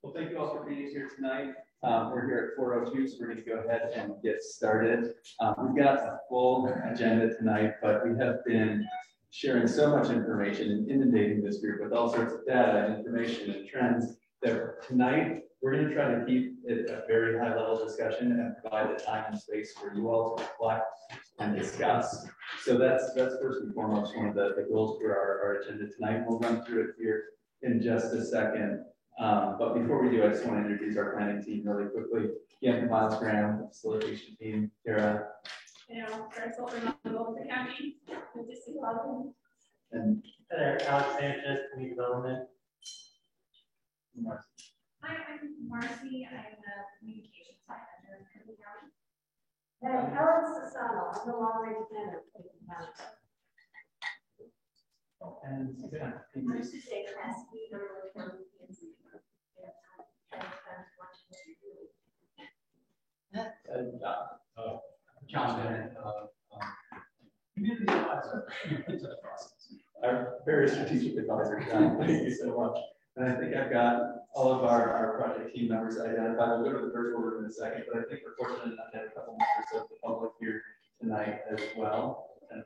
Well, thank you all for being here tonight. We're here at 4:02, so we're going to go ahead and get started. We've got a full agenda tonight, but we have been sharing so much information and inundating this group with all sorts of data and information and trends that tonight we're going to try to keep it a very high level discussion and provide the time and space for you all to reflect and discuss. So that's first and foremost one of the goals for our agenda tonight. We'll run through it here in just a second. But before we do, I just want to introduce our planning team really quickly. Again, Miles Graham, the facilitation team, Tara. First over on the county. Good to see you all. And there, Alex Sanchez, Community Development. Hi, I'm Marcy. I'm the communications manager in Clinton County. Hey, Helen Sassano, I'm the long-range planner for Clinton County. And I'm Suzanne Kresge, I'm the county PNC. John Bennett, community advisor. Our very strategic advisor, John. Thank you so much. And I think I've got all of our project team members identified. We'll go to the virtual room in a second, but I think we're fortunate enough to have a couple members of the public here tonight as well. And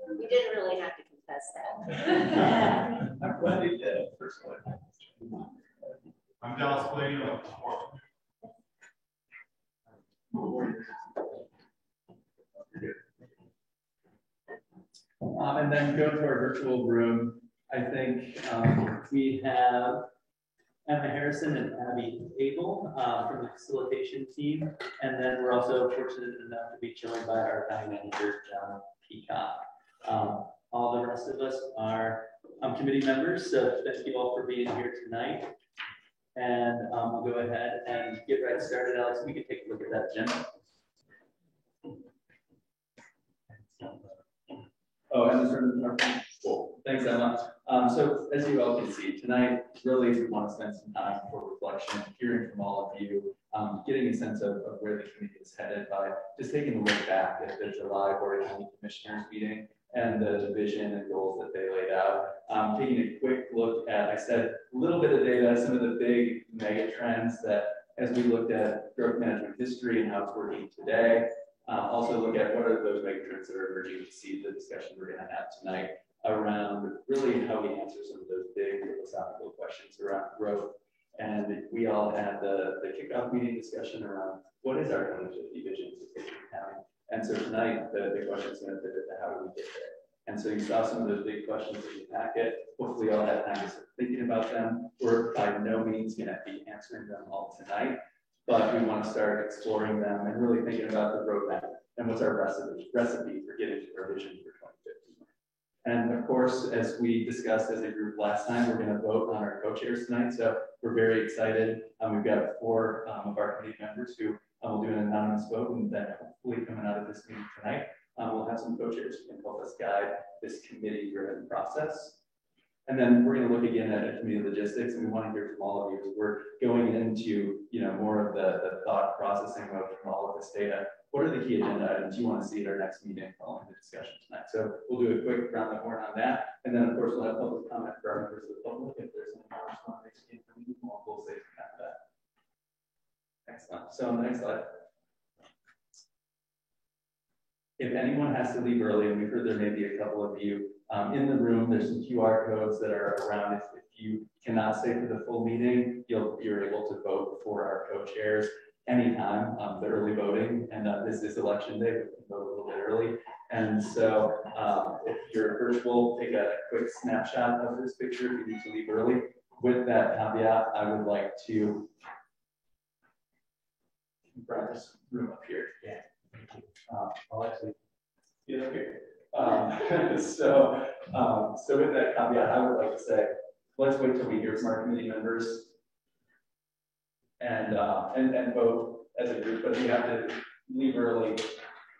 We didn't really have to confess that. I'm glad you did, first one. I'm Dallas Blady. And then go to our virtual room. I think we have Emma Harrison and Abby Abel from the facilitation team. And then we're also fortunate enough to be joined by our town manager, John Peacock. All the rest of us are committee members, so thank you all for being here tonight. And we'll go ahead and get right started. Alex, we can take a look at that agenda. Oh, and this room, cool. Thanks, Emma. So as you all can see, tonight, really we want to spend some time for reflection, hearing from all of you, getting a sense of where the committee is headed by just taking a look back at the July Board of County Commissioners meeting and the vision and goals that they laid out. Taking a quick look at, I said, a little bit of data, some of the big mega trends that as we looked at growth management history and how it's working today, also look at what are those mega trends that are emerging to see the discussion we're going to have tonight around really how we answer some of those big philosophical questions around growth. And we all had the kickoff meeting discussion around what is our 2050 vision for Clinton County. And so tonight, the question is going to pivot to how do we get there. And so you saw some of those big questions in the packet. Hopefully you'll have time to start thinking about them. We're by no means going to be answering them all tonight, but we want to start exploring them and really thinking about the roadmap and what's our recipe for getting to our vision for 2050. And of course, as we discussed as a group last time, we're going to vote on our co-chairs tonight. So we're very excited. We've got 4 of our committee members who will do an anonymous vote, and then hopefully coming out of this meeting tonight, we'll have some co-chairs who can help us guide this committee-driven process. And then we're going to look again at committee logistics, and we want to hear from all of you as we're going into more of the thought processing mode from all of this data. What are the key agenda items you want to see at our next meeting following the discussion tonight? So we'll do a quick round the horn on that, and then of course we'll have public comment for our members of the public if there's any more response. We'll say after that. Excellent. So on the next slide. If anyone has to leave early, and we've heard there may be a couple of you in the room, there's some QR codes that are around. If you cannot stay for the full meeting, you're able to vote for our co-chairs anytime, the early voting. And this is election day, we can vote a little bit early. And so if you're virtual, take a quick snapshot of this picture if you need to leave early. With that caveat, I would like to bring this room up here. Yeah. I'll actually get up here. So with that caveat, I would like to say, let's wait till we hear from our committee members and vote as a group. But if you have to leave early,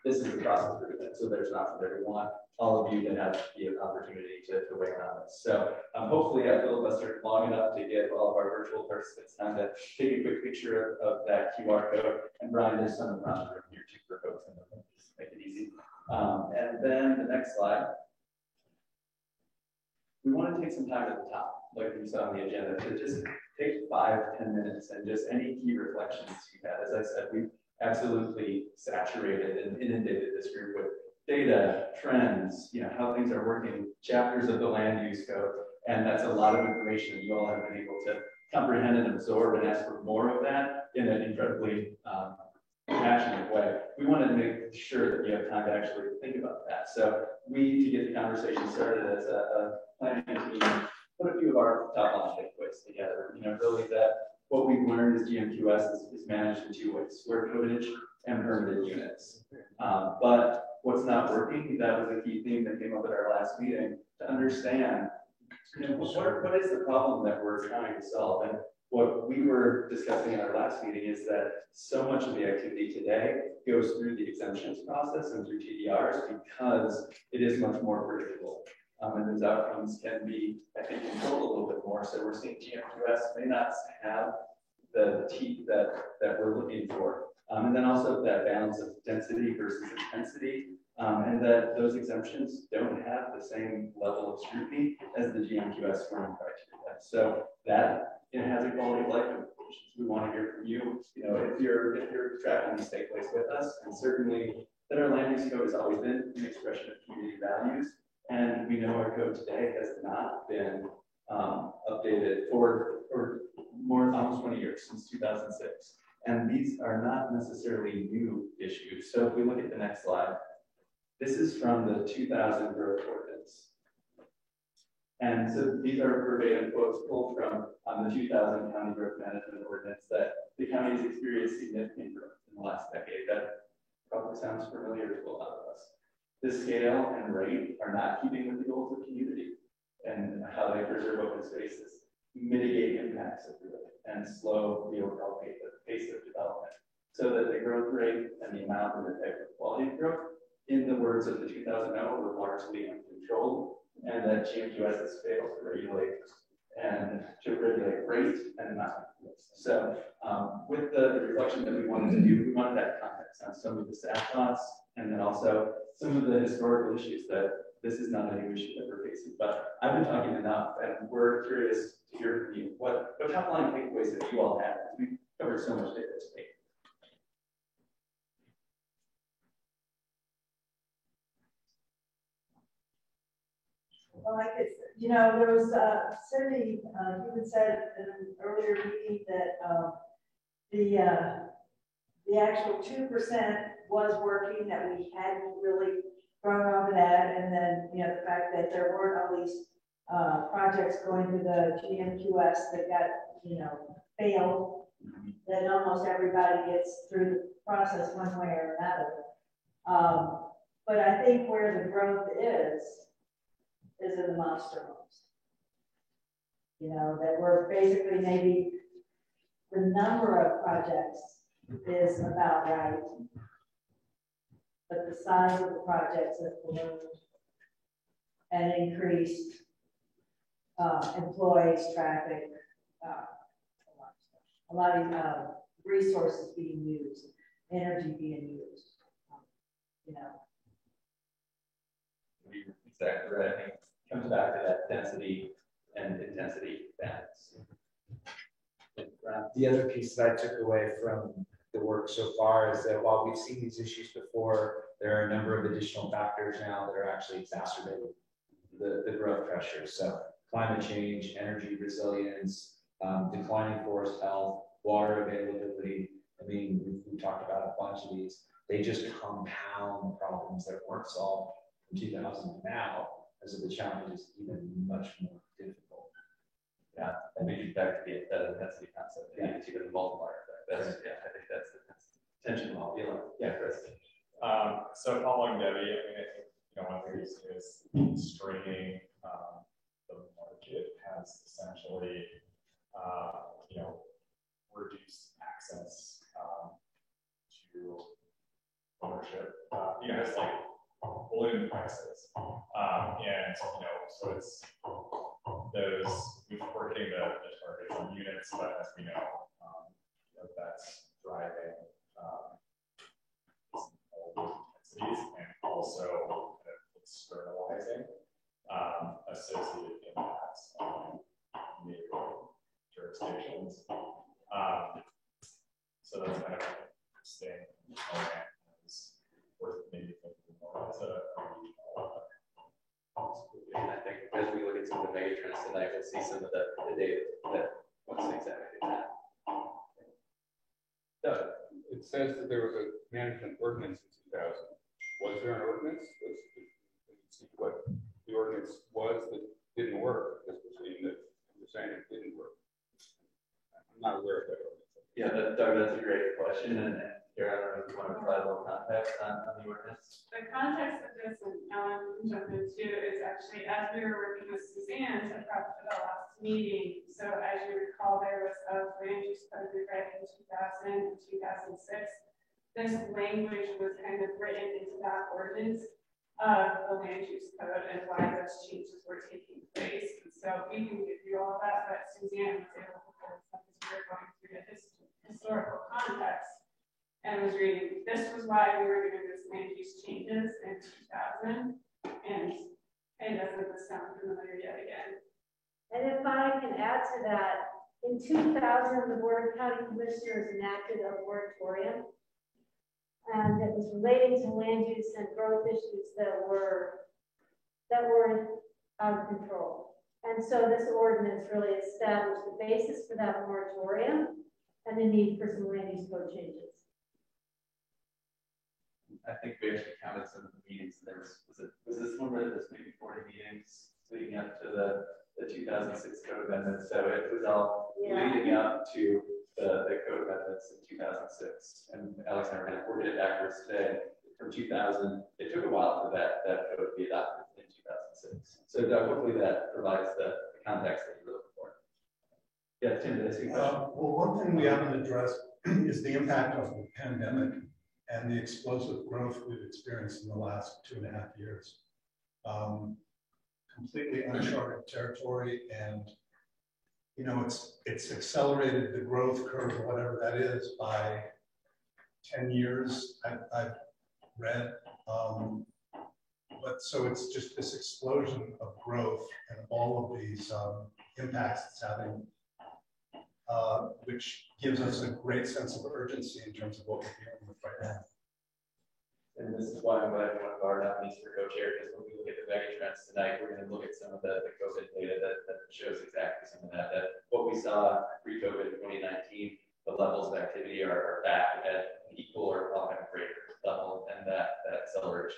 this is the process for doing it. So there's not for everyone. All of you that have the opportunity to weigh in on this. So hopefully I filibustered long enough to get all of our virtual participants time to take a quick picture of that QR code. And Brian, there's some around the room here too for folks in the room. Just make it easy. And then the next slide. we want to take some time at the top, like you saw on the agenda, to just take 5-10 minutes and just any key reflections you had. As I said, we've absolutely saturated and inundated this group with data, trends, how things are working, chapters of the land use code, and that's a lot of information you all have been able to comprehend and absorb and ask for more of that in an incredibly passionate way. We wanted to make sure that you have time to actually think about that. So we, to get the conversation started as a planning team, put a few of our top line takeaways together. Really that what we've learned is GMQS is managed in two ways: square footage and permitted units. But what's not working, that was a key theme that came up at our last meeting, to understand what is the problem that we're trying to solve. And what we were discussing in our last meeting is that so much of the activity today goes through the exemptions process and through TDRs because it is much more predictable. And those outcomes can be, I think, controlled a little bit more. So we're seeing GMQS may not have the teeth that we're looking for. And then also that balance of density versus intensity, and that those exemptions don't have the same level of scrutiny as the GMQS scoring criteria. So that it has a quality of life implications. We want to hear from you. If you're tracking these takeaways with us, and certainly that our land use code has always been an expression of community values, and we know our code today has not been updated for almost 20 years, since 2006. And these are not necessarily new issues. So if we look at the next slide, this is from the 2000 growth ordinance. And so these are verbatim quotes pulled from the 2000 county growth management ordinance that the county has experienced significant growth in the last decade. That probably sounds familiar to a lot of us. The scale and rate are not keeping with the goals of community and how they preserve open spaces, mitigate impacts of growth, and slow the overall pace of development, so that the growth rate and the amount and the type of quality of growth, in the words of the 2000 memo, were largely uncontrolled, and that GMQS has failed to regulate rate and amount. So with the reflection that we wanted to do, we wanted that context on some of the staff thoughts, and then also some of the historical issues that this is not a new issue that we're facing. But I've been talking enough, and we're curious to hear from you. What top line takeaways that you all have? We've covered so much data today. Well, there was Cindy even said in an earlier meeting that the actual 2% was working, that we hadn't really grown over that, and then the fact that there weren't all these projects going through the GMQS that got failed, that almost everybody gets through the process one way or another. But I think where the growth is in the monster homes. That we're basically maybe the number of projects is about right, but the size of the projects has ballooned and increased employees, traffic, a lot of resources being used, energy being used. Exactly right. I think it comes back to that density and intensity balance. The other piece that I took away from the work so far is that while we've seen these issues before, there are a number of additional factors now that are actually exacerbating the growth pressures. So climate change, energy resilience, declining forest health, water availability. I mean, we talked about a bunch of these. They just compound problems that weren't solved in 2000 to now, as the challenge is even much more difficult. Yeah, and maybe back to that intensity concept. Yeah, it's even a multiplier effect. I think that's the tension we're all feeling. Yeah, Chris. So following Debbie, I think one thing is straining the market has essentially reduced access to ownership. It's like balloon prices, and so it's we're hitting the target on units, but as we know, that's driving intensities and also kind of externalizing associated impacts on neighboring jurisdictions. So that's kind of interesting. It's worth maybe thinking more as a regional. And I think as we look at some of the megatrends tonight, we'll see some of the data that what's exactly that. Doug. It says that there was a management ordinance in 2000. Was there an ordinance? See what the ordinance was that didn't work, because you're saying it didn't work. I'm not aware of that ordinance. Yeah, Doug, that's a great question. And here, I don't know if you want to provide a little context on the ordinance. The context of this, and Ellen can jump into, is actually as we were working with Suzanne to prep for the last meeting. So as you recall, there was a land use code read in 2000 and 2006. This language was kind of written into that ordinance of the land use code and why those changes were taking place. And so we can give you all that, but Suzanne was able to pull some because we were going through the historical context and was reading. This was why we were doing this land use changes in 2000, and it doesn't sound familiar yet again. And if I can add to that, in 2000, the Board of County Commissioners enacted a moratorium, and it was relating to land use and growth issues that were out of control. And so this ordinance really established the basis for that moratorium and the need for some land use code changes. I think we actually counted some of the meetings. There was this one where there's maybe 40 meetings leading up to the 2006 code amendments. So it was all leading up to the code amendments in 2006. And Alex and I were kind of working it backwards today. From 2000, it took a while for that code to be adopted in 2006. So hopefully that provides the context that you're looking for. Yeah, Tim, did I see a question? Well, one thing we haven't addressed is the impact of the pandemic and the explosive growth we've experienced in the last 2.5 years. Completely uncharted territory, and you know, it's accelerated the growth curve, or whatever that is, by 10 years. I've read, but so it's just this explosion of growth and all of these impacts it's having, which gives us a great sense of urgency in terms of what we're dealing with right now. And this is why I'm glad one of our nominees for co-chair, because when we look at the megatrends tonight, we're going to look at some of the COVID data that shows exactly some of that what we saw pre-COVID in 2019, the levels of activity are back at an equal or often greater level, and that acceleration.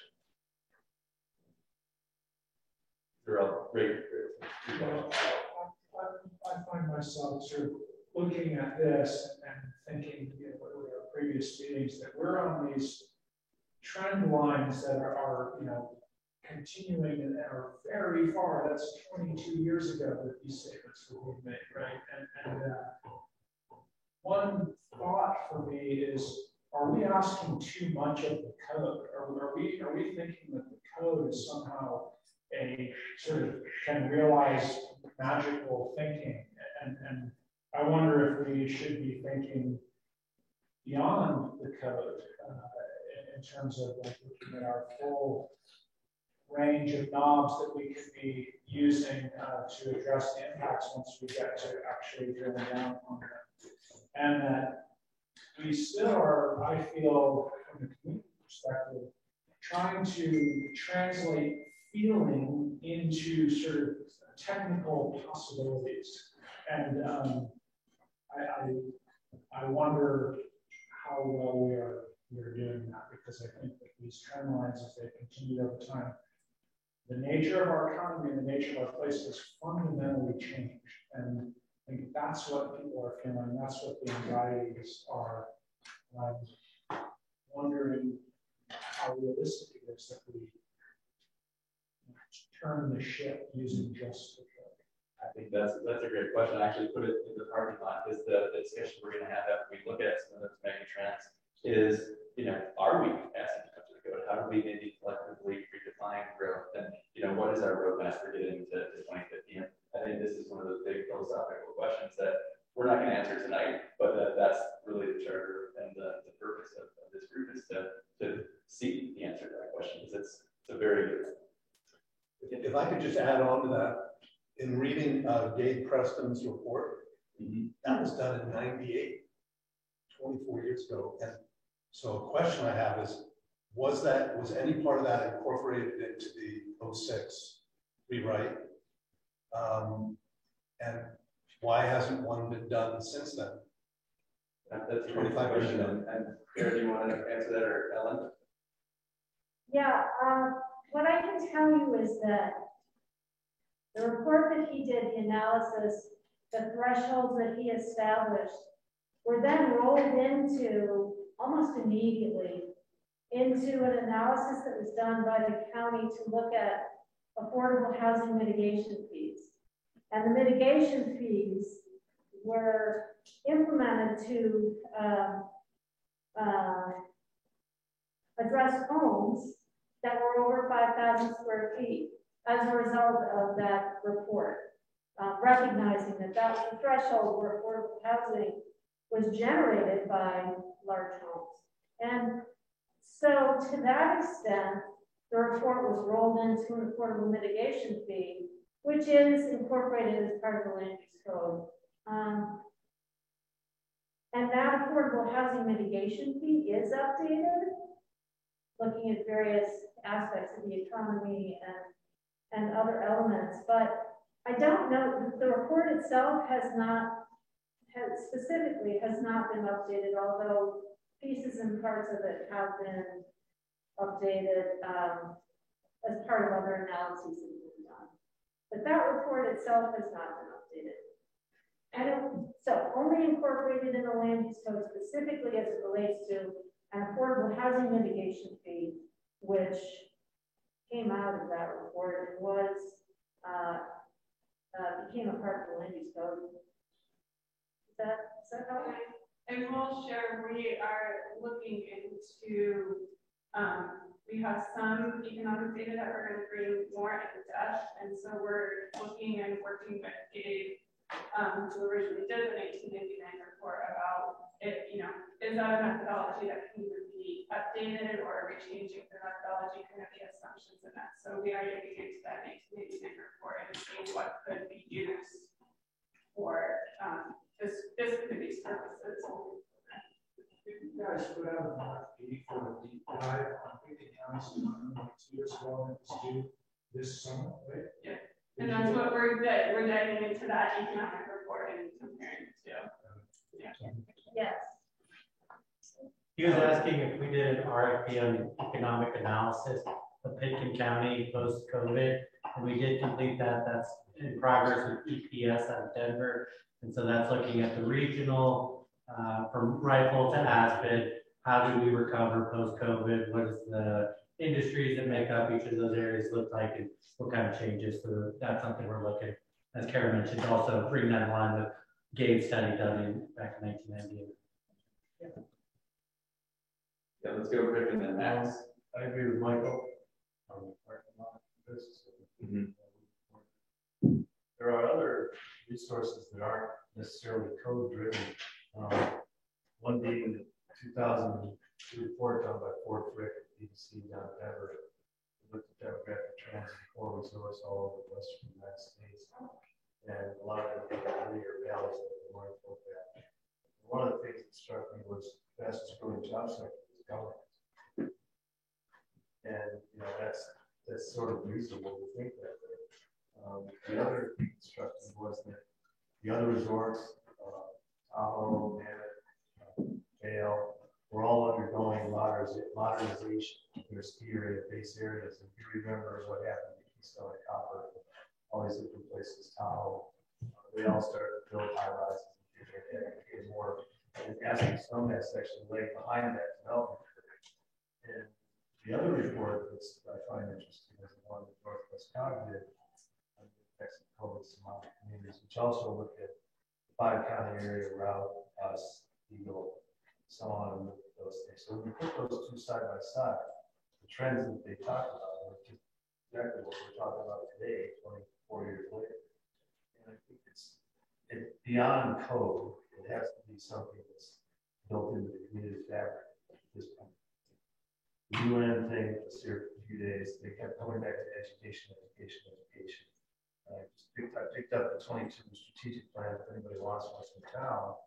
I find myself sort of looking at this and thinking, you know, with our previous meetings, that we're on these trend lines that are you know, continuing and are very far. That's 22 years ago that these statements were being made, right? And one thought for me is, are we asking too much of the code? Are we thinking that the code is somehow a sort of can realize magical thinking? And I wonder if we should be thinking beyond the code in terms of like looking at our full range of knobs that we could be using to address the impacts once we get to actually drilling down on them. And that we still are, I feel, from the community perspective, trying to translate feeling into sort of technical possibilities. And I wonder how well we're doing that, because I think that these trend lines, as they continue over time, the nature of our economy and the nature of our place has fundamentally changed. And I think that's what people are feeling. That's what the anxieties are. I'm wondering how realistic it is that we turn the ship using just the code. I think that's a great question. I actually put it in the parking lot, because the discussion we're going to have after we look at some of those mega trends is, you know, are we asking to come to the code? How do we maybe collectively redefine growth? And, you know, what is our roadmap for getting to 2050? And I think this is one of those big philosophical questions that we're not going to answer tonight, but that's really the charter and the purpose of this group is to seek the answer to that question, because it's a very good one. If I could just add on to that, in reading Gabe Preston's report, that was done in '98, 24 years ago. And so a question I have is, was any part of that incorporated into the '06 rewrite? And why hasn't one been done since then? That's a 25 question. And Claire, do you want to answer that, or Ellen? Yeah, what I can tell you is that the report that he did, the analysis, the thresholds that he established were then rolled into, almost immediately, into an analysis that was done by the county to look at affordable housing mitigation fees. And the mitigation fees were implemented to address homes that were over 5,000 square feet as a result of that report, recognizing that that was the threshold where affordable housing was generated by large homes. And so to that extent, the report was rolled into an affordable mitigation fee, which is incorporated as part of the land use code. And that affordable housing mitigation fee is updated, looking at various aspects of the economy and other elements. But I don't know, the report itself specifically has not been updated, although pieces and parts of it have been updated as part of other analyses that have been done. But that report itself has not been updated. So only incorporated in the land use code specifically as it relates to an affordable housing mitigation fee, which came out of that report and was became a part of the land use code. Is that how? And we'll share, we are looking into, we have some economic data that we're going to bring more in depth. And so we're looking and working with Gabe, who originally did the 1999 report about it, is that a methodology that can either be updated, or are we changing the methodology, kind of the assumptions in that? So we are looking into that 1999 report and seeing what could be used for this committee's purposes. You guys put out an RFP for a deep dive on Pickett County 2 years ago, and it was due this summer, right? Yeah, and that's what we're diving into, that economic report and comparing it to. Yeah. Yes. He was asking if we did an RFP on economic analysis of Pitkin County post-COVID, and we did complete that. That's in progress with EPS out of Denver. And so that's looking at the regional, from Rifle to Aspen, how do we recover post-COVID? What does the industries that make up each of those areas look like, and what kind of changes? So that's something we're looking, as Karen mentioned, also bring that in line with Gabe's study done back in 1998. Yeah, let's go Rick and then Max. I agree with Michael. There are other resources that aren't necessarily code driven. One being the 2002 report done by Ford Frick at BBC down in Denver. Looked at demographic trends in core resource all over the western United States. And a lot of them are linear valleys that we want to look at. One of the things that struck me was the fastest growing job sector is government. And that's sort of reasonable to think that way. The other thing that struck me was that the other resorts, Tahoe, Mammoth, Vail, were all undergoing modernization of their ski area base areas. And you remember what happened to Keystone and Copper, all these different places, Tahoe. They all started to build high rises and more. And asking some of that section lay behind that development curve. And the other report that I find interesting is the one that Northwest County did on the effects of COVID to mountain communities, which also looked at the 5-county area, Route, us, Eagle, so on, and looked at those things. So when you put those two side by side, the trends that they talked about are just exactly what we're talking about today, 24 years later. And I think it's beyond code. It has to be something that's built into the community fabric at this point. The UN thing, the few days, they kept coming back to education. I picked up the 22 strategic plan. If anybody wants one from town,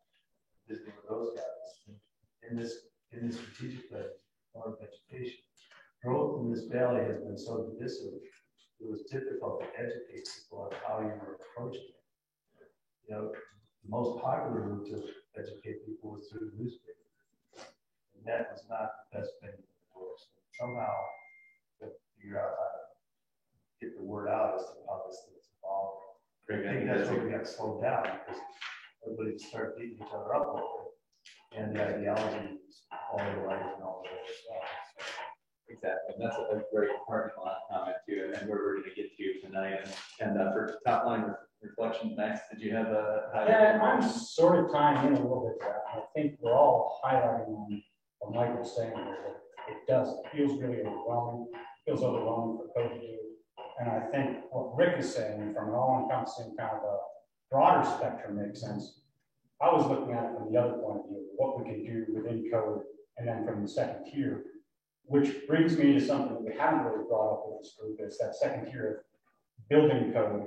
visiting with those guys. In this strategic plan, part of education, growth in this valley has been so divisive. It was difficult to educate people on how you were approaching it. You know, the most popular route to educate people was through the newspaper, and that was not the best thing for us. So somehow, to figure out how to get the word out as to how this thing's evolving. I think that's where we got slowed down because everybody started beating each other up a little bit, and the ideology was all the right and all the other stuff. Exactly, and that's a great parking lot comment too, and where we're going to get to tonight. And for top line reflection next, did you have a highlight? Yeah, I'm sort of tying in a little bit to that. I think we're all highlighting on what Mike was saying here. That it feels really overwhelming. It feels overwhelming for code to do. And I think what Rick is saying from an all-encompassing kind of a broader spectrum makes sense. I was looking at it from the other point of view, what we can do within code, and then from the second tier. Which brings me to something that we haven't really brought up with this group, is that second tier of building code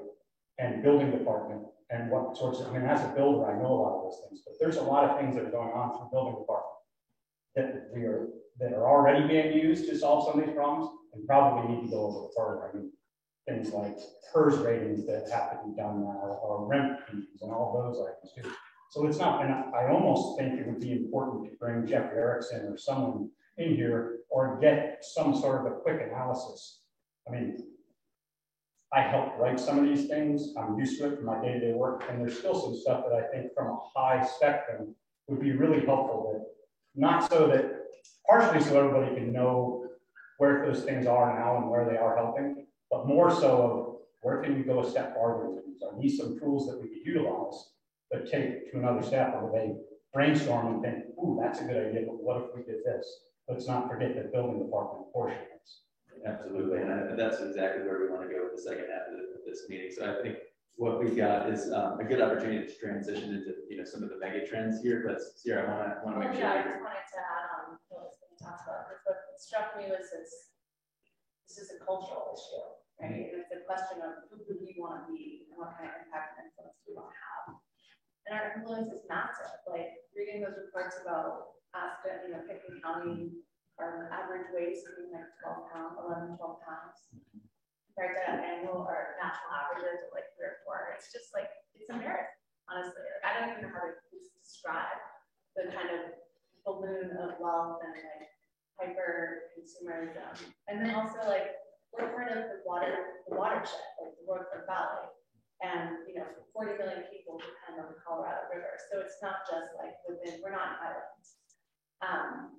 and building department and what sorts of, I mean, as a builder, I know a lot of those things, but there's a lot of things that are going on through building department that are already being used to solve some of these problems and probably need to go a little further. I mean, things like PERS ratings that have to be done now, or rent fees and all those items too. So it's not, and I almost think it would be important to bring Jeff Erickson or someone in here or get some sort of a quick analysis. I mean, I helped write some of these things. I'm used to it from my day-to-day work, and there's still some stuff that I think from a high spectrum would be really helpful. That not so that, partially so everybody can know where those things are now and where they are helping, but more so of where can we go a step farther with these? Are these some tools that we could utilize, but take to another step where they brainstorm and think, ooh, that's a good idea, but what if we did this? Let's not forget the building department portion of this. Absolutely, and that's exactly where we want to go with the second half of this meeting. So I think what we've got is a good opportunity to transition into some of the mega trends here. But Sierra, I want to make sure. Yeah, I just wanted to add on what was being talked about. What struck me was this is a cultural issue, right? It's a question of who do we want to be and what kind of impact and influence do we want to have. And our influence is massive. Like reading those reports about Aspen, Pickens County, our average waste being like 11, 12 pounds, compared to annual or national averages of like 3 or 4. It's just like, it's embarrassing, honestly. Like, I don't even know how to describe the kind of balloon of wealth and like hyper consumerism. And then also like, we're part of the watershed, like the Rutherford Valley. And 40 million people depend on the Colorado River. So it's not just like we're not islands.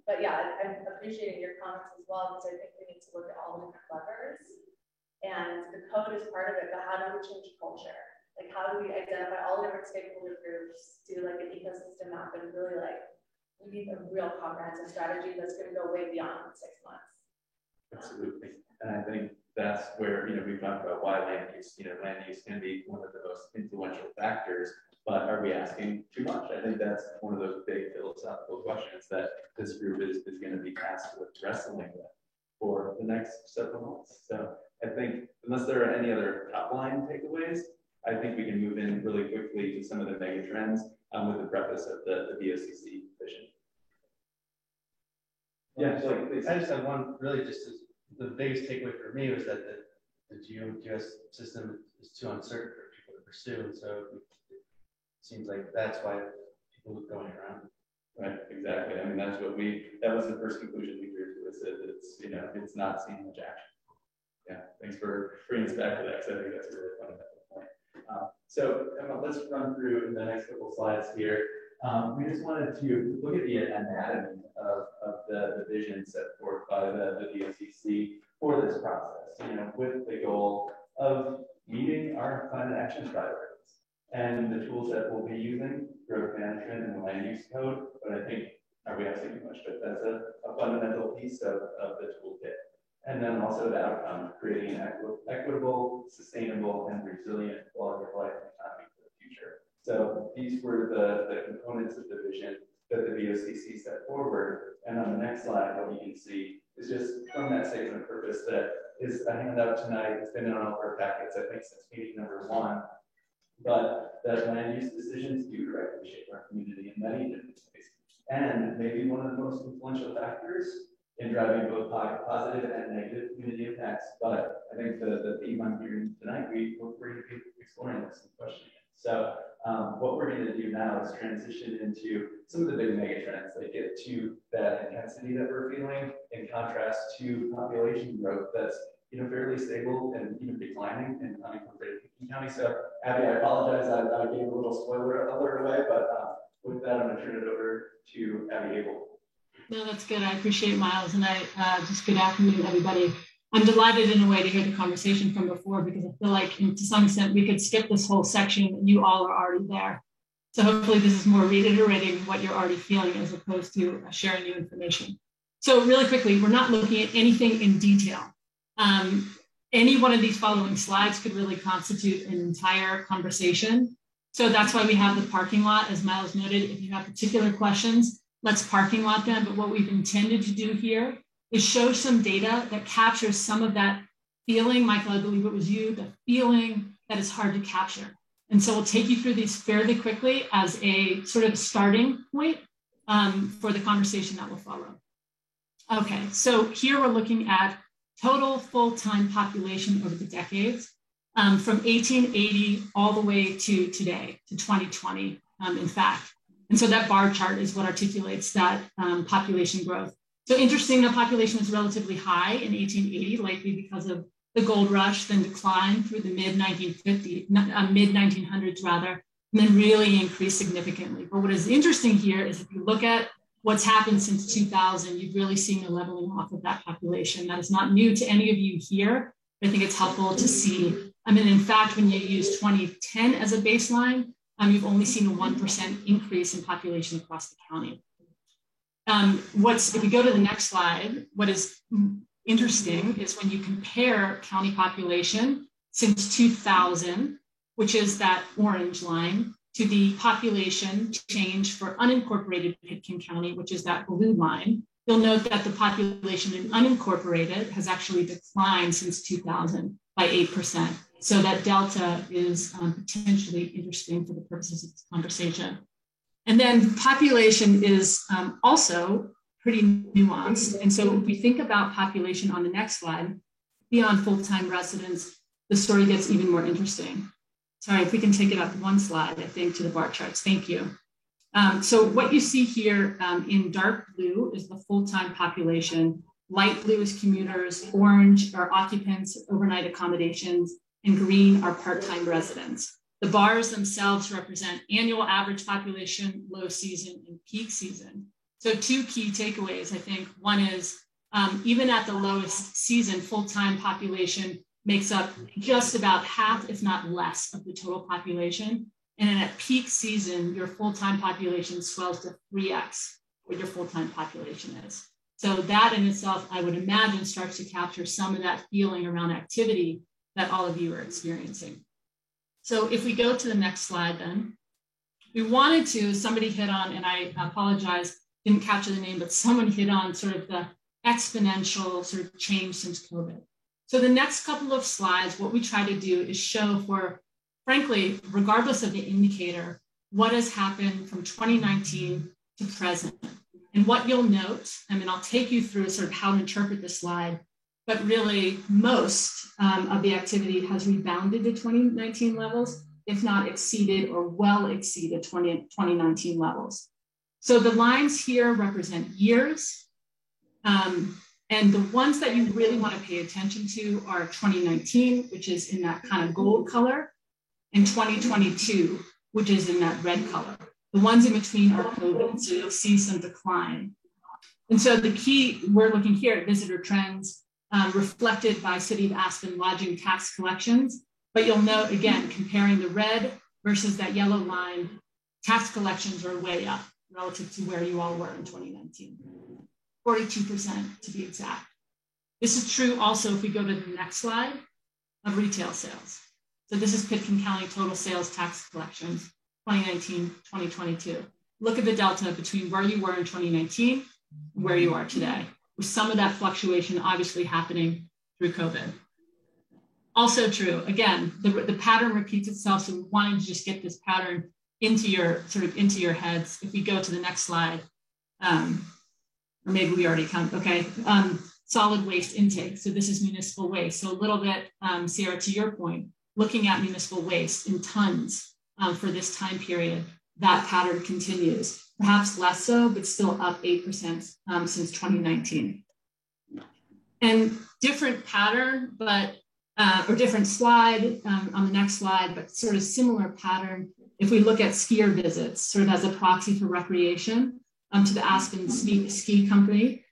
But yeah, I'm appreciating your comments as well, because I think we need to look at all the different levers. And the code is part of it, but how do we change culture? Like how do we identify all the different stakeholder groups, do like an ecosystem map, and really like, we need a real comprehensive strategy that's going to go way beyond 6 months. Absolutely. And I think that's where, we've talked about why land use can be one of the most influential factors, but are we asking too much? I think that's one of those big philosophical questions that this group is going to be tasked with wrestling with for the next several months. So I think, unless there are any other top line takeaways, I think we can move in really quickly to some of the mega trends with the preface of the VOCC vision. Yeah, please. I just have one, really just the biggest takeaway for me was that the GeoGS system is too uncertain for people to pursue. And so it seems like that's why people are going around. Right, exactly. I mean, that was the first conclusion we drew to, is that it's not seeing much action. Yeah, thanks for bringing us back to that, because I think that's a really fundamental point. So Emma, let's run through in the next couple slides here. We just wanted to look at the anatomy of the vision set forth by the VOCC for this process, with the goal of meeting our climate action priorities and the tools that we'll be using, growth management and the land use code. But I think, we asking too much, but that's a fundamental piece of the toolkit. And then also the outcome, creating an equitable, sustainable, and resilient quality of life economy for the future. So these were the components of the vision that the VOCC set forward. And on the next slide, what you can see is just from that statement of purpose that is a handout tonight. It's been in all of our packets, I think, since meeting number 1. But that land use decisions do directly shape our community in many different ways. And maybe one of the most influential factors in driving both positive and negative community impacts. But I think the theme I'm hearing tonight, we're going to be exploring this and questioning it. So what we're going to do now is transition into some of the big mega trends that get to that intensity that we're feeling, in contrast to population growth that's fairly stable and even declining in unincorporated Pitkin County. So Abby, I apologize, I gave a little spoiler alert away, but with that, I'm going to turn it over to Abby Abel. No, that's good. I appreciate Miles, and just good afternoon, everybody. I'm delighted in a way to hear the conversation from before, because I feel like to some extent we could skip this whole section and you all are already there. So hopefully this is more reiterating what you're already feeling as opposed to sharing new information. So really quickly, we're not looking at anything in detail. Any one of these following slides could really constitute an entire conversation. So that's why we have the parking lot, as Miles noted. If you have particular questions, let's parking lot them. But what we've intended to do here is show some data that captures some of that feeling, Michael, I believe it was you, the feeling that is hard to capture. And so we'll take you through these fairly quickly as a sort of starting point for the conversation that will follow. Okay, so here we're looking at total full-time population over the decades from 1880 all the way to today, to 2020, in fact. And so that bar chart is what articulates that population growth. So interesting, the population was relatively high in 1880, likely because of the gold rush, then declined through the mid-1900s rather, and then really increased significantly. But what is interesting here is if you look at what's happened since 2000, you've really seen a leveling off of that population. That is not new to any of you here, but I think it's helpful to see. I mean, in fact, when you use 2010 as a baseline, you've only seen a 1% increase in population across the county. If we go to the next slide, what is interesting is when you compare county population since 2000, which is that orange line, to the population change for unincorporated Pitkin County, which is that blue line, you'll note that the population in unincorporated has actually declined since 2000 by 8%. So that delta is potentially interesting for the purposes of this conversation. And then population is also pretty nuanced. And so if we think about population on the next slide, beyond full-time residents, the story gets even more interesting. Sorry, if we can take it up one slide, I think, to the bar charts. Thank you. So what you see here in dark blue is the full-time population. Light blue is commuters, orange are occupants, overnight accommodations, and green are part-time residents. The bars themselves represent annual average population, low season, and peak season. So two key takeaways, I think. One is even at the lowest season, full-time population makes up just about half, if not less, of the total population. And then at peak season, your full-time population swells to 3x what your full-time population is. So that in itself, I would imagine, starts to capture some of that feeling around activity that all of you are experiencing. So if we go to the next slide then, we wanted to, somebody hit on, and I apologize, didn't capture the name, but someone hit on sort of the exponential sort of change since COVID. So the next couple of slides, what we try to do is show for, frankly, regardless of the indicator, what has happened from 2019 to present. And what you'll note, I mean, I'll take you through sort of how to interpret this slide, but really most of the activity has rebounded to 2019 levels, if not exceeded or well exceeded 2019 levels. So the lines here represent years. And the ones that you really want to pay attention to are 2019, which is in that kind of gold color, and 2022, which is in that red color. The ones in between are COVID, so you'll see some decline. And so the key, we're looking here at visitor trends reflected by City of Aspen lodging tax collections. But you'll note, again, comparing the red versus that yellow line, tax collections are way up relative to where you all were in 2019. 42% to be exact. This is true also if we go to the next slide of retail sales. So this is Pitkin County total sales tax collections, 2019, 2022. Look at the delta between where you were in 2019 and where you are today. with some of that fluctuation obviously happening through COVID. Also true, again, the pattern repeats itself, so we wanted to just get this pattern into your heads. If we go to the next slide, or maybe we already come, okay. Solid waste intake. So this is municipal waste. So a little bit, Sarah, to your point, looking at municipal waste in tons for this time period, that pattern continues. Perhaps less so, but still up 8% since 2019. And different pattern, but, or different slide on the next slide, but sort of similar pattern. If we look at skier visits, sort of as a proxy for recreation to the Aspen Ski Company,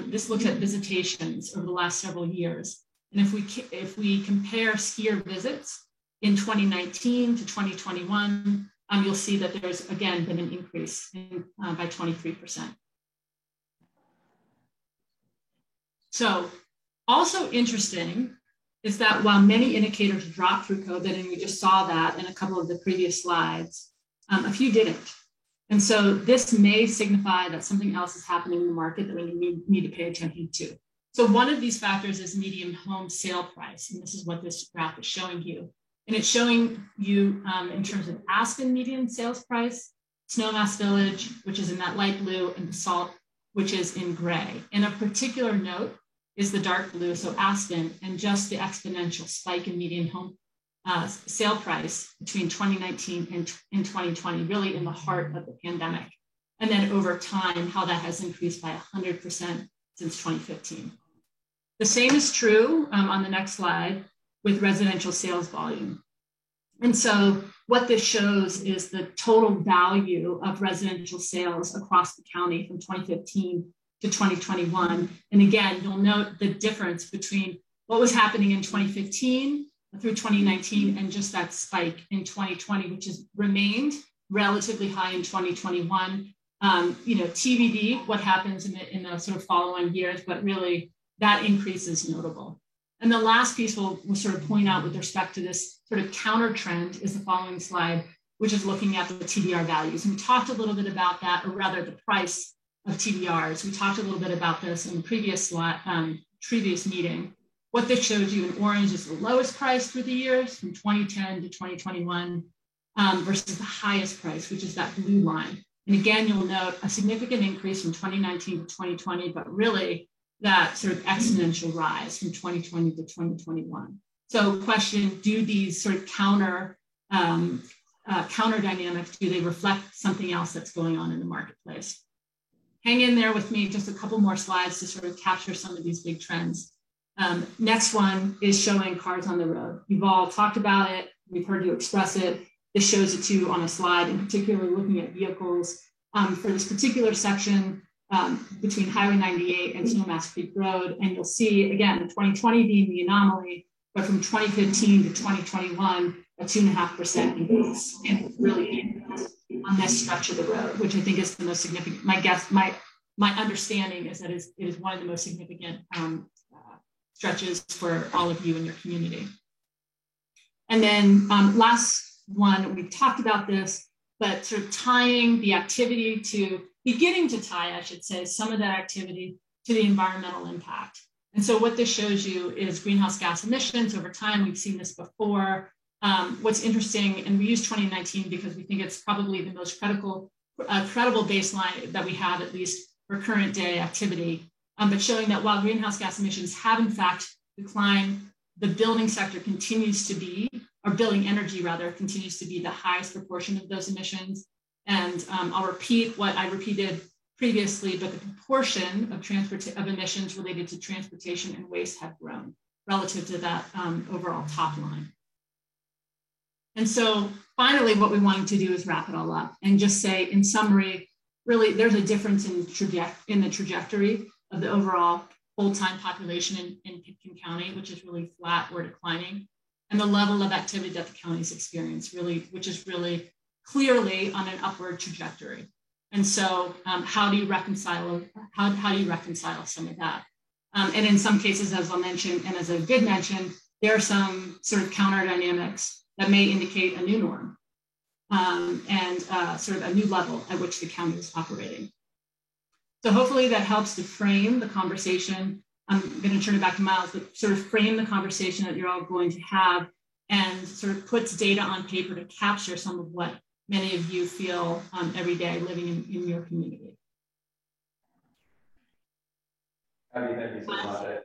this looks at visitations over the last several years. And if we compare skier visits in 2019 to 2021, you'll see that there's again been an increase by 23%. So also interesting is that while many indicators dropped through COVID, and we just saw that in a couple of the previous slides, a few didn't. And so this may signify that something else is happening in the market that we need to pay attention to. So one of these factors is median home sale price. And this is what this graph is showing you. And it's showing you in terms of Aspen median sales price, Snowmass Village, which is in that light blue, and Basalt, which is in gray. And a particular note is the dark blue, so Aspen, and just the exponential spike in median home sale price between 2019 and 2020, really in the heart of the pandemic. And then over time, how that has increased by 100% since 2015. The same is true on the next slide with residential sales volume. And so what this shows is the total value of residential sales across the county from 2015 to 2021. And again, you'll note the difference between what was happening in 2015 through 2019 and just that spike in 2020, which has remained relatively high in 2021. TBD, what happens in the sort of following years, but really that increase is notable. And the last piece we'll sort of point out with respect to this sort of counter trend is the following slide, which is looking at the TDR values. And we talked a little bit about that, or rather the price of TDRs. We talked a little bit about this in the previous meeting. What this shows you in orange is the lowest price through the years from 2010 to 2021 versus the highest price, which is that blue line. And again, you'll note a significant increase from 2019 to 2020, but really that sort of exponential rise from 2020 to 2021. So question, do these sort of counter dynamics, do they reflect something else that's going on in the marketplace? Hang in there with me, just a couple more slides to sort of capture some of these big trends. Next one is showing cars on the road. You've all talked about it. We've heard you express it. This shows it too on a slide, in particular looking at vehicles for this particular section between Highway 98 and Snowmass Creek Road. And you'll see, again, 2020 being the anomaly, but from 2015 to 2021, a 2.5% increase in really on this stretch of the road, which I think is the most significant. My understanding is that it is one of the most significant stretches for all of you in your community. And then last one, we've talked about this, but sort of tying the activity to, beginning to tie, I should say, some of that activity to the environmental impact. And so what this shows you is greenhouse gas emissions over time. We've seen this before. What's interesting, and we use 2019 because we think it's probably the most credible baseline that we have, at least for current day activity, but showing that while greenhouse gas emissions have in fact declined, the building sector continues to be, or building energy rather, continues to be the highest proportion of those emissions. And I'll repeat what I repeated previously, but the proportion of emissions related to transportation and waste have grown relative to that overall top line. And so finally, what we wanted to do is wrap it all up and just say, in summary, really there's a difference in the trajectory of the overall full-time population in Pitkin County, which is really flat or declining, and the level of activity that the county's experienced, which is really clearly on an upward trajectory. And so how do you reconcile some of that? And in some cases, as I'll mention, and as I did mention, there are some sort of counter dynamics that may indicate a new norm and sort of a new level at which the county is operating. So hopefully that helps to frame the conversation. I'm going to turn it back to Miles, but sort of frame the conversation that you're all going to have and sort of puts data on paper to capture some of what many of you feel every day living in your community. Abby, thank you so much.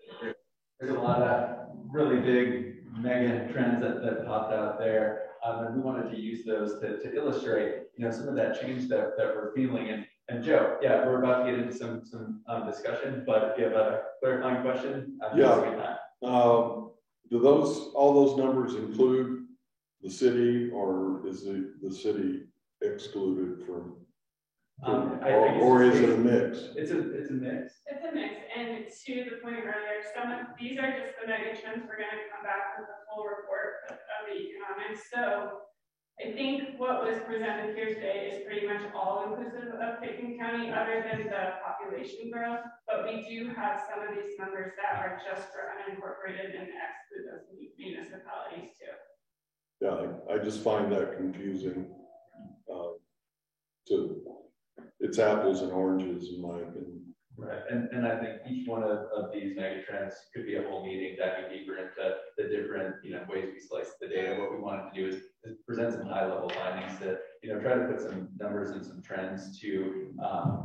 There's a lot of really big mega trends that popped out there. And we wanted to use those to illustrate, some of that change that we're feeling. And Joe, yeah, we're about to get into some discussion, but if you have a clarifying question, yeah. Do all those numbers include the city, or is the city excluded from? Or is it a mix? It's a mix. It's a mix, and to the point earlier, some of these are just the mega trends. We're going to come back with a full report of the economics. So I think what was presented here today is pretty much all inclusive of Pickens County, other than the population growth. But we do have some of these numbers that are just for unincorporated and exclude those municipalities too. Yeah, I just find that confusing. It's apples and oranges in my opinion. Right, and I think each one of these mega trends could be a whole meeting diving deeper into the different ways we slice the data. What we wanted to do is present some high level findings that try to put some numbers and some trends to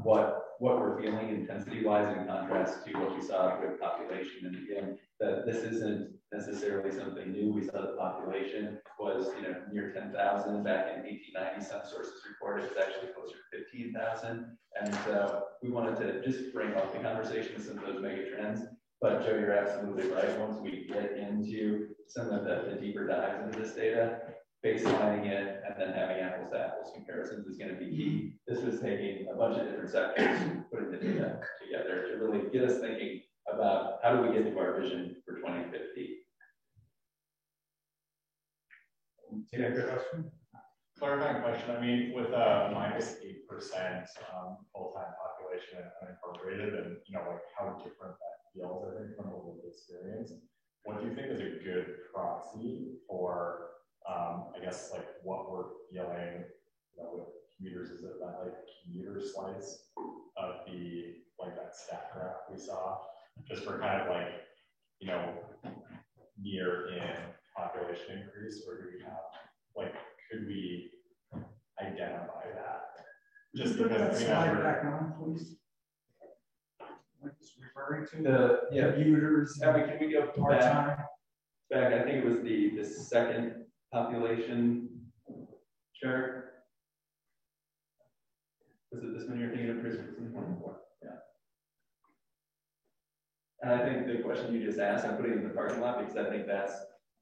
what we're feeling intensity wise in contrast to what we saw with population. And again, that this isn't necessarily something new. We saw the population was near 10,000 back in 1890. Some sources reported it's actually closer to 15,000. And so we wanted to just bring up the conversation with some of those mega trends. But Joe, you're absolutely right. Once we get into some of the deeper dives into this data, baselining it and then having apples to apples comparisons is going to be key. This was taking a bunch of different sectors, putting the data together to really get us thinking about how do we get to our vision for 2050. Yeah, good question. Clarifying question. I mean, with a -8% full-time population and unincorporated, and how different that feels, I think, from a lived experience. What do you think is a good proxy for, I guess, what we're feeling, with commuters? Is it that commuter slice of the that stat graph we saw, just for kind of near in population increase, or do we have could we identify that? Just because that slide back on, please. Just referring to the commuters. Can we go back? I think it was the second population chart. Was it this one you're thinking of, Chris? Yeah. And I think the question you just asked, I'm putting in the parking lot because I think that's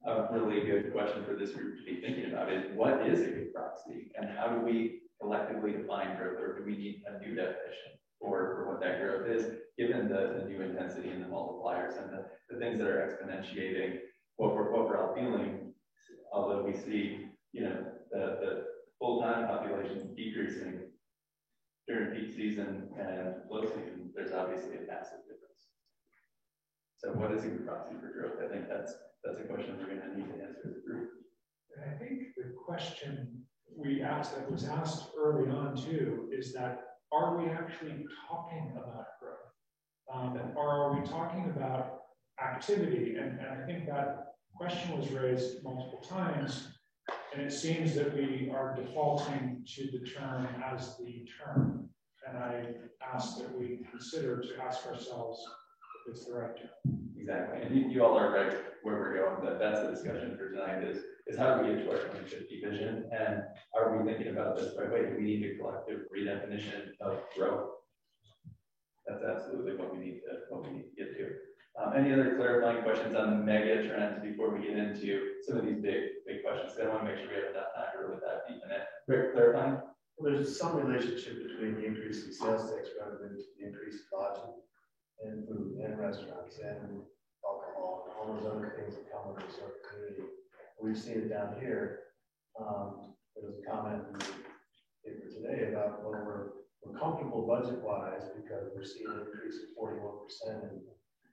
a really good question for this group to be thinking about is what is a good proxy and how do we collectively define growth, or do we need a new definition for what that growth is, given the new intensity and the multipliers and the things that are exponentiating what we're all feeling, although we see, the full-time population decreasing during peak season and low season, there's obviously a massive difference. So what is a good proxy for growth? I think that's a question we're going to need to answer as a group. I think the question we asked, that was asked early on too, is that are we actually talking about growth? Or are we talking about activity? And I think that question was raised multiple times, and it seems that we are defaulting to the term as the term. And I ask that we consider to ask ourselves if it's the right term. Exactly, and you all are right where we're going. That's the discussion for tonight is how do we get to our 2050 vision, and are we thinking about this the right way? Do we need a collective redefinition of growth? That's absolutely what we need to get to. Any other clarifying questions on the mega trends before we get into some of these big questions? I want to make sure we have enough time to really dive deep in it. Rick, clarifying? Well, there's some relationship between the increase in sales tax revenue to the increase in lodging and food and restaurants and alcohol and all those other things that come with the resort community. We've seen it down here. There was a comment in the paper today about, well, we're comfortable budget-wise because we're seeing an increase of 41% in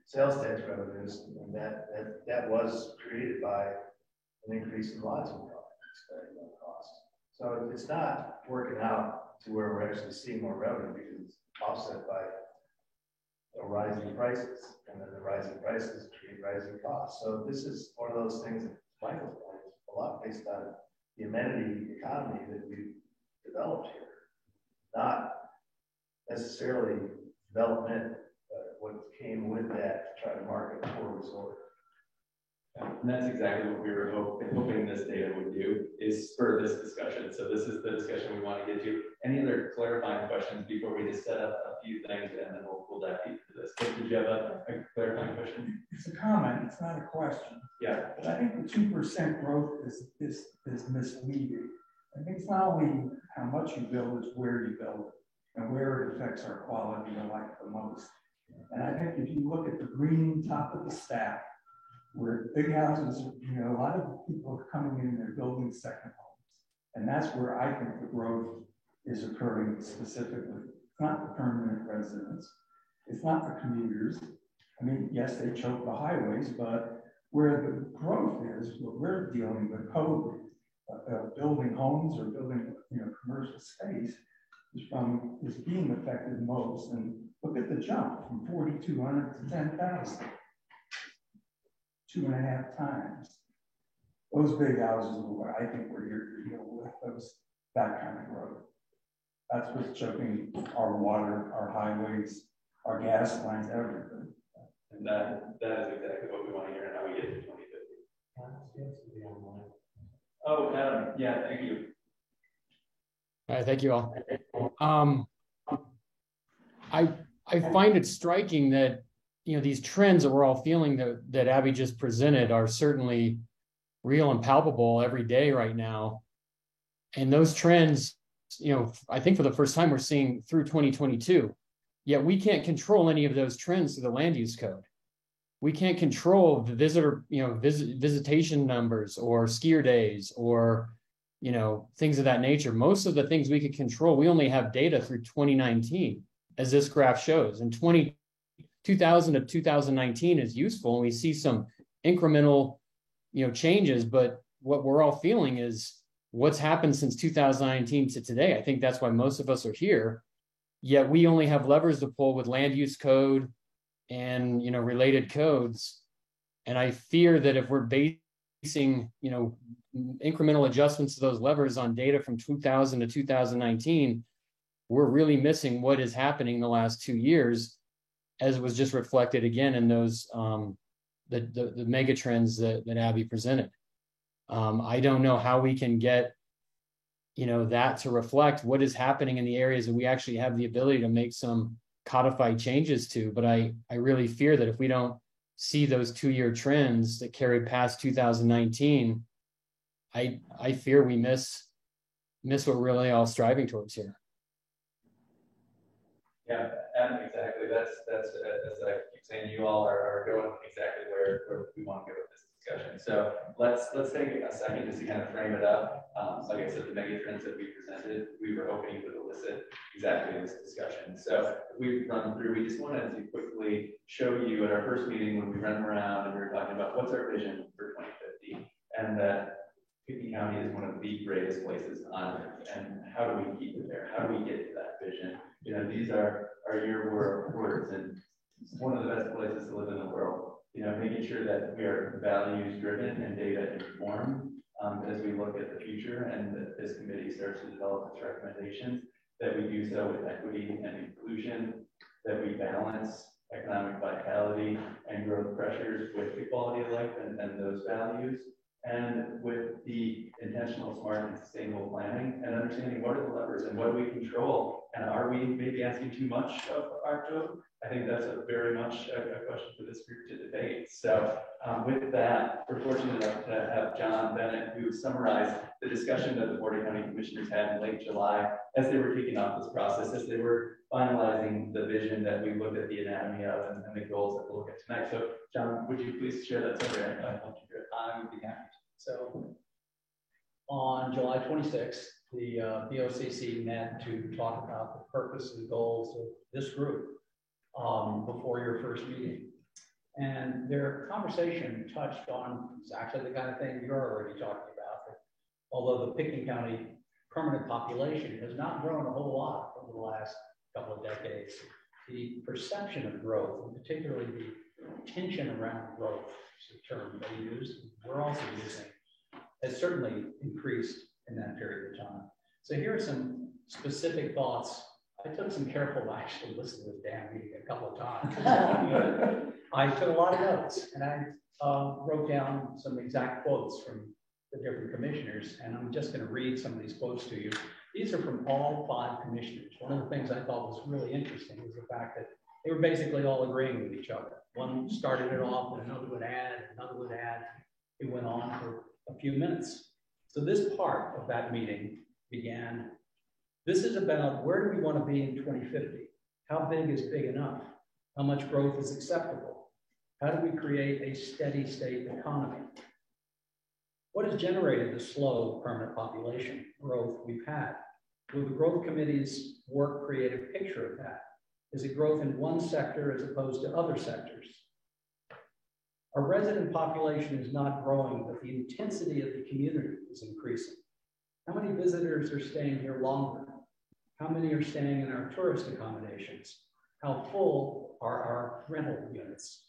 sales tax revenues, and that was created by an increase in lodging costs. So it's not working out to where we're actually seeing more revenue because it's offset by rising prices, and then the rising prices create rising costs. So this is one of those things that Michael's point is a lot based on the amenity economy that we've developed here, not necessarily development, but what came with that to try to market a poor resort. And that's exactly what we were hoping this data would do, is spur this discussion. So this is the discussion we want to get to. Any other clarifying questions before we just set up a few things, and then we'll dive deep into this. Did you have a clarifying question? It's a comment, it's not a question. Yeah. But I think the 2% growth is misleading. I think it's not only how much you build, it's where you build it and where it affects our quality of life the most. And I think if you look at the green top of the stack, where big houses, you know, a lot of people are coming in and they're building second homes. And that's where I think the growth is occurring specifically. It's not the permanent residents. It's not the commuters. I mean, yes, they choke the highways, but where the growth is, what we're dealing with code, building homes or building, you know, commercial space is being affected most. And look at the jump from 4,200 to 10,000. 2.5 times. Those big houses are what I think we're here to deal with, that kind of growth. That's what's choking our water, our highways, our gas lines, everything. And that is exactly what we want to hear and how we get to 2050. Oh, Adam, yeah, thank you. All right, thank you all. I find it striking that, you know, these trends that we're all feeling that Abby just presented are certainly real and palpable every day right now. And those trends, you know, I think for the first time we're seeing through 2022, yet we can't control any of those trends through the land use code. We can't control the visitor, you know, visitation numbers or skier days or, you know, things of that nature. Most of the things we could control, we only have data through 2019, as this graph shows. And 2000 to 2019 is useful, and we see some incremental, you know, changes, but what we're all feeling is what's happened since 2019 to today. I think that's why most of us are here, yet we only have levers to pull with land use code and, you know, related codes. And I fear that if we're basing, you know, incremental adjustments to those levers on data from 2000 to 2019, we're really missing what is happening the last 2 years, as was just reflected again in those the mega trends that Abby presented. I don't know how we can get, you know, that to reflect what is happening in the areas that we actually have the ability to make some codified changes to. But I really fear that if we don't see those 2-year trends that carry past 2019, I fear we miss what we're really all striving towards here. Yeah, and exactly. That's as I keep saying, you all are going exactly where we want to go with this discussion. So let's take a second just to kind of frame it up. Like I said, the mega trends that we presented, we were hoping would elicit exactly this discussion. So if we run through, we just wanted to quickly show you at our first meeting when we ran around and we were talking about what's our vision for 2050, and that Pickett County is one of the greatest places on earth. And how do we keep it there? How do we get to that vision? You know, these are your words, and it's one of the best places to live in the world. You know, making sure that we are values driven and data informed as we look at the future, and that this committee starts to develop its recommendations, that we do so with equity and inclusion, that we balance economic vitality and growth pressures with the quality of life and those values, and with the intentional, smart, and sustainable planning, and understanding what are the levers and what do we control, and are we maybe asking too much of our code? I think that's very much a question for this group to debate. So with that, we're fortunate enough to have John Bennett, who summarized the discussion that the Board of County Commissioners had in late July as they were kicking off this process, as they were finalizing the vision that we looked at the anatomy of and the goals that we'll look at tonight. So John, would you please share that summary? I would be happy to. So on July 26th, the BOCC met to talk about the purpose and goals of this group before your first meeting. And their conversation touched on exactly the kind of thing you're already talking about. That although the Pickett County permanent population has not grown a whole lot over the last couple of decades, the perception of growth, and particularly the tension around growth, is a term they use, we're also using, has certainly increased in that period of time. So here are some specific thoughts. I took some careful action, listened to this damn meeting a couple of times. I took a lot of notes, and I wrote down some exact quotes from the different commissioners, and I'm just going to read some of these quotes to you. These are from all 5 commissioners. One of the things I thought was really interesting was the fact that they were basically all agreeing with each other. One started it off, and another would add, and another would add. It went on for a few minutes. So this part of that meeting began, this is about where do we want to be in 2050? How big is big enough? How much growth is acceptable? How do we create a steady state economy? What has generated the slow permanent population growth we've had? Will the growth committee's work create a picture of that? Is it growth in one sector as opposed to other sectors? Our resident population is not growing, but the intensity of the community is increasing. How many visitors are staying here longer? How many are staying in our tourist accommodations? How full are our rental units?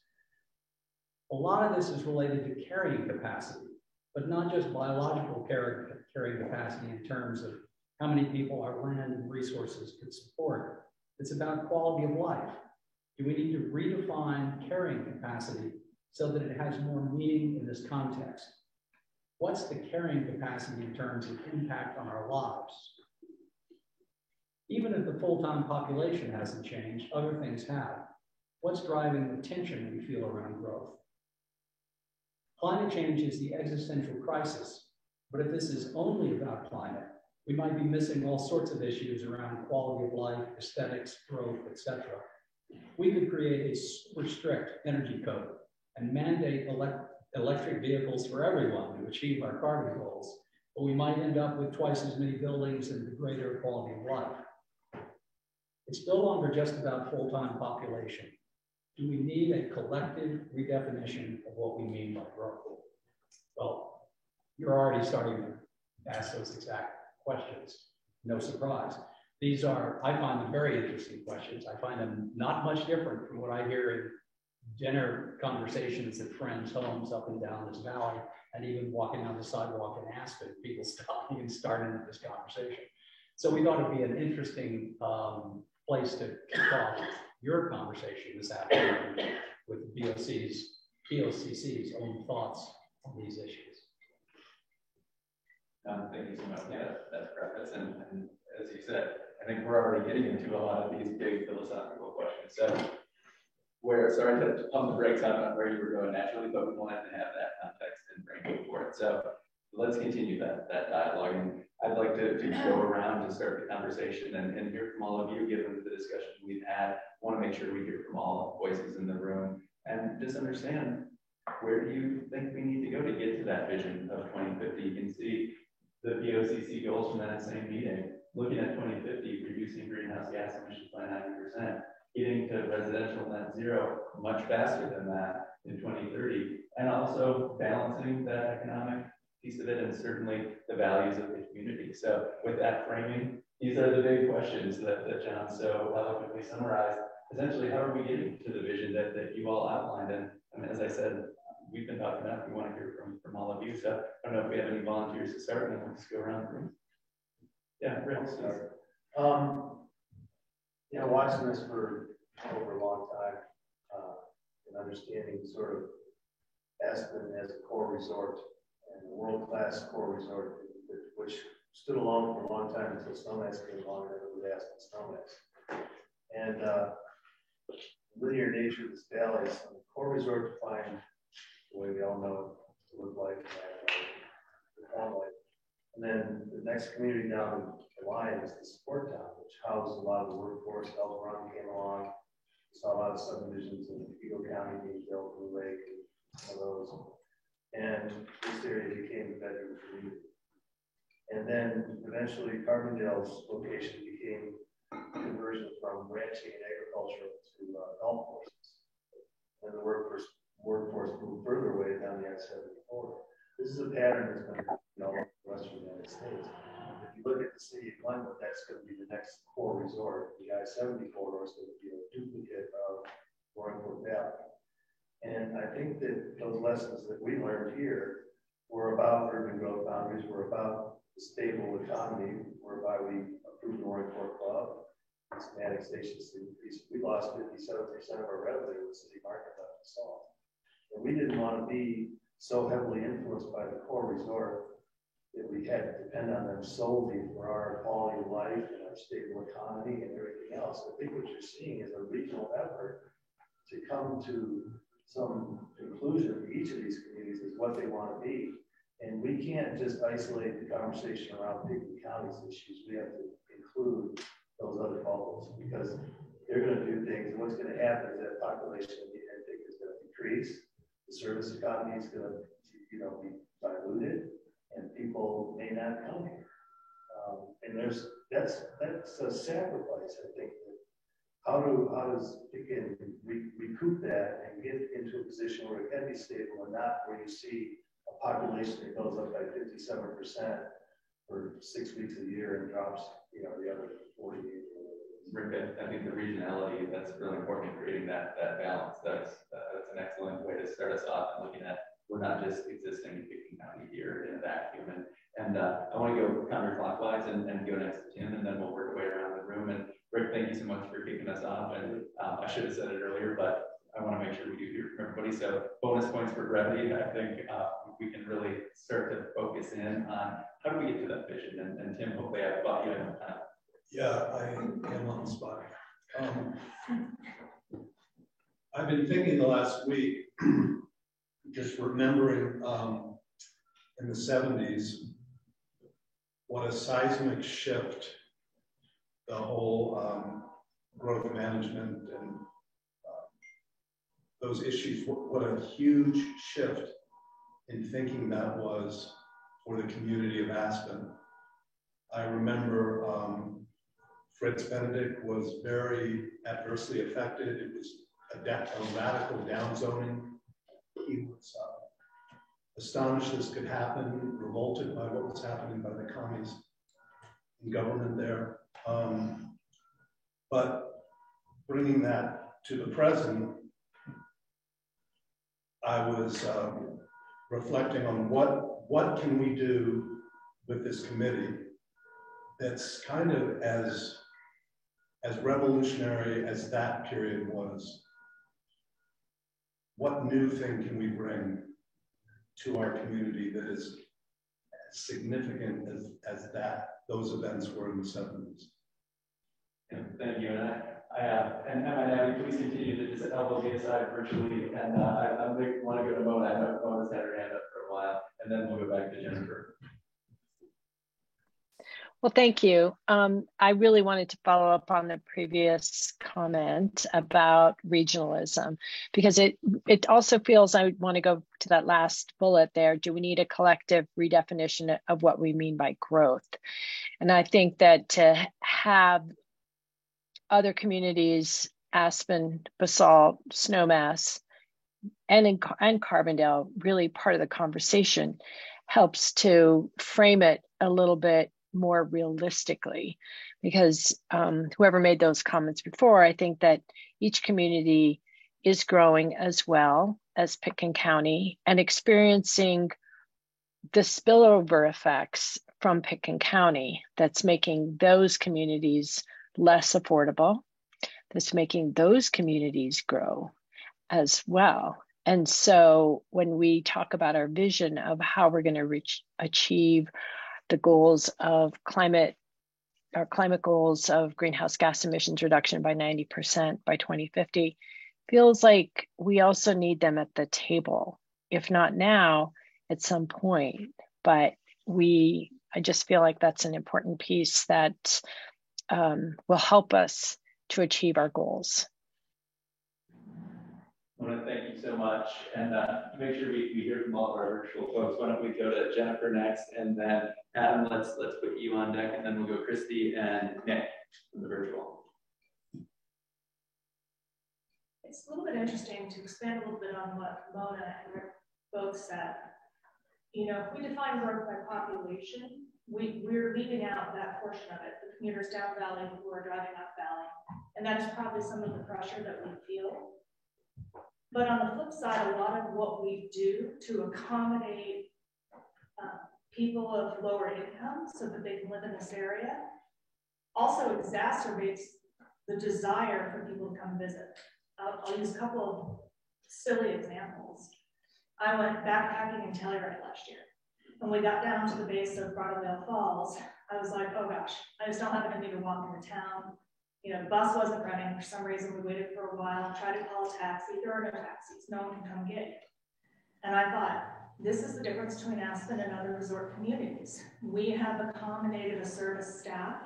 A lot of this is related to carrying capacity, but not just biological carrying capacity in terms of how many people our land and resources could support. It's about quality of life. Do we need to redefine carrying capacity so that it has more meaning in this context? What's the carrying capacity in terms of impact on our lives? Even if the full-time population hasn't changed, other things have. What's driving the tension we feel around growth? Climate change is the existential crisis, but if this is only about climate, we might be missing all sorts of issues around quality of life, aesthetics, growth, etc. We could create a super strict energy code and mandate electric vehicles for everyone to achieve our carbon goals, but we might end up with twice as many buildings and a greater quality of life. It's no longer just about full-time population. Do we need a collective redefinition of what we mean by growth? Well, you're already starting to ask those exact questions. No surprise. These are, I find them very interesting questions. I find them not much different from what I hear in dinner conversations at friends' homes up and down this valley, and even walking down the sidewalk in Aspen, people stopping and starting this conversation. So we thought it'd be an interesting place to kick off your conversation this afternoon with the BOCC's own thoughts on these issues. Thank you so much. Yeah, that's preface. And as you said, I think we're already getting into a lot of these big philosophical questions. So sorry to pump the brakes on where you were going naturally, but we wanted to have that context and bring it forward. So let's continue that dialogue. And I'd like to go around and start the conversation and hear from all of you, given the discussion we've had. I want to make sure we hear from all voices in the room and just understand, where do you think we need to go to get to that vision of 2050? You can see the BOCC goals from that same meeting, looking at 2050, reducing greenhouse gas emissions by 90%, getting to residential net zero much faster than that in 2030, and also balancing that economic piece of it and certainly the values of the community. So with that framing, these are the big questions that John so eloquently summarized. Essentially, how are we getting to the vision that you all outlined? And as I said, we've been talking about, we want to hear from all of you. So I don't know if we have any volunteers to start, and then we'll just go around the room. Yeah, Rick. Watching this for over a long time, and understanding sort of Aspen as a core resort and a world-class core resort, which stood alone for a long time until Snowmass came along, and it was Aspen Snowmass. And linear nature of this valley, so the core resort defined the way we all know it to look like, and then the next community down the line is the support town, which housed a lot of the workforce. El Run came along. We saw a lot of subdivisions in Eagle County being built, Blue Lake, and some of those. And this area became a bedroom community. And then eventually Carbondale's location became conversion from ranching and agriculture to golf courses. And the workforce moved further away down the I-74. This is a pattern that's been all over the Western United States. If you look at the city of one, but that's going to be the next core resort. The I-70 corridor is going to be a duplicate of Roaring Brook Valley. And I think that those lessons that we learned here were about urban growth boundaries, were about the stable economy, whereby we approved the Roaring Brook Club, systematic stations to increase. We lost 57% of our revenue in the city market left to solve. And we didn't want to be so heavily influenced by the core resort that we had to depend on them solely for our quality of life and our stable economy and everything else. I think what you're seeing is a regional effort to come to some conclusion for each of these communities is what they want to be. And we can't just isolate the conversation around Pickens County's issues. We have to include those other bubbles because they're going to do things. And what's going to happen is that population at the end is going to decrease. The service economy is going to, be diluted, and people may not come here. And that's a sacrifice, I think. How does Pickens recoup that and get into a position where it can be stable and not where you see a population that goes up by 57% for 6 weeks a year and drops, the other 48. Rick, I think the regionality, that's really important in creating that balance. That's an excellent way to start us off and looking at we're not just existing in Pickens County here in a vacuum. And I want to go counterclockwise and go next to Tim, and then we'll work our way around the room. And Rick, thank you so much for kicking us off. And I should have said it earlier, but I want to make sure we do hear from everybody. So bonus points for brevity. I think we can really start to focus in on how do we get to that vision. And Tim, hopefully I've got you in time. Yeah, I am on the spot. I've been thinking the last week, just remembering in the 70s, what a seismic shift the whole growth management and those issues, what a huge shift in thinking that was for the community of Aspen. I remember Fritz Benedict was very adversely affected. It was a radical downzoning. He was astonished this could happen, revolted by what was happening by the commies in government there. But bringing that to the present, I was reflecting on what can we do with this committee that's kind of as revolutionary as that period was. What new thing can we bring to our community that is as significant as those events were in the 70s? Thank you. And Emma and Abby, please continue to just elbow me aside virtually. And I want to go to Mona. I know Mona's had her hand up for a while, and then we'll go back to Jennifer. Well, thank you. I really wanted to follow up on the previous comment about regionalism, because it also feels, I want to go to that last bullet there. Do we need a collective redefinition of what we mean by growth? And I think that to have other communities, Aspen, Basalt, Snowmass, and Carbondale, really part of the conversation, helps to frame it a little bit more realistically, because whoever made those comments before, I think that each community is growing as well as Pickens County and experiencing the spillover effects from Pickens County that's making those communities less affordable, that's making those communities grow as well. And so when we talk about our vision of how we're going to achieve the goals of our climate goals of greenhouse gas emissions reduction by 90% by 2050, feels like we also need them at the table, if not now, at some point. But I just feel like that's an important piece that will help us to achieve our goals. I want to thank you so much, and make sure we hear from all of our virtual folks. Why don't we go to Jennifer next, and then Adam, let's put you on deck, and then we'll go Christy and Nick from the virtual. It's a little bit interesting to expand a little bit on what Mona and Rick both said. If we define growth by population, we're leaving out that portion of it, the commuters down Valley who are driving up Valley. And that is probably some of the pressure that we feel. But on the flip side, a lot of what we do to accommodate people of lower income so that they can live in this area also exacerbates the desire for people to come visit. I'll use a couple of silly examples. I went backpacking in Telluride last year. When we got down to the base of Bridalveil Falls, I was like, oh gosh, I just don't have it in me to walk into town. You know, the bus wasn't running. For some reason, we waited for a while, tried to call a taxi. There are no taxis. No one can come get you. And I thought, this is the difference between Aspen and other resort communities. We have accommodated a service staff,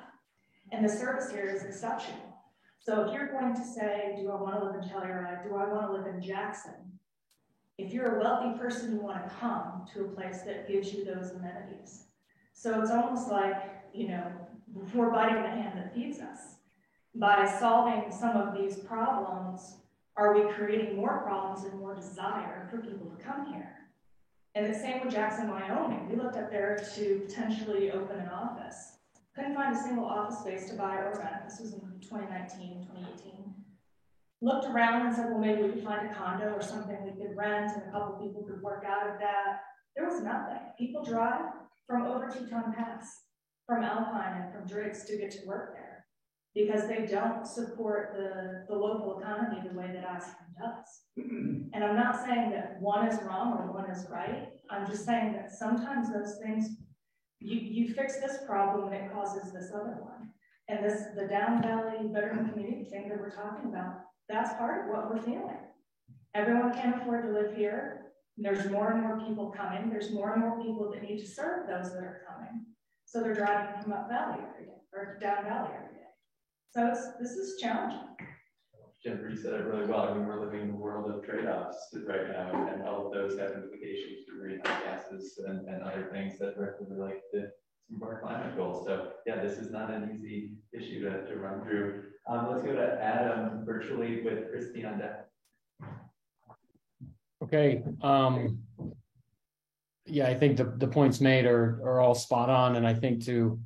and the service here is exceptional. So if you're going to say, do I want to live in Telluride? Do I want to live in Jackson? If you're a wealthy person, you want to come to a place that gives you those amenities. So it's almost like, you know, we're biting the hand that feeds us. By solving some of these problems, are we creating more problems and more desire for people to come here? And the same with Jackson, Wyoming. We looked up there to potentially open an office. Couldn't find a single office space to buy or rent. This was in 2019, 2018. Looked around and said, well, maybe we could find a condo or something we could rent and a couple people could work out of that. There was nothing. People drive from over Teton Pass, from Alpine and from Driggs to get to work there because they don't support the local economy the way that Aspen does. And I'm not saying that one is wrong or one is right. I'm just saying that sometimes those things, you fix this problem and it causes this other one. And the Down Valley veteran community thing that we're talking about, that's part of what we're feeling. Everyone can't afford to live here. There's more and more people coming. There's more and more people that need to serve those that are coming. So they're driving from up Valley every day, or down Valley every day. So this is challenging. Jennifer, you said it really well. I mean, we're living in a world of trade-offs right now, and all of those have implications for greenhouse gases and other things that directly relate to some of our climate goals. So yeah, this is not an easy issue to run through. Let's go to Adam virtually with Christy on deck. Okay. Yeah, I think the points made are all spot on, and I think to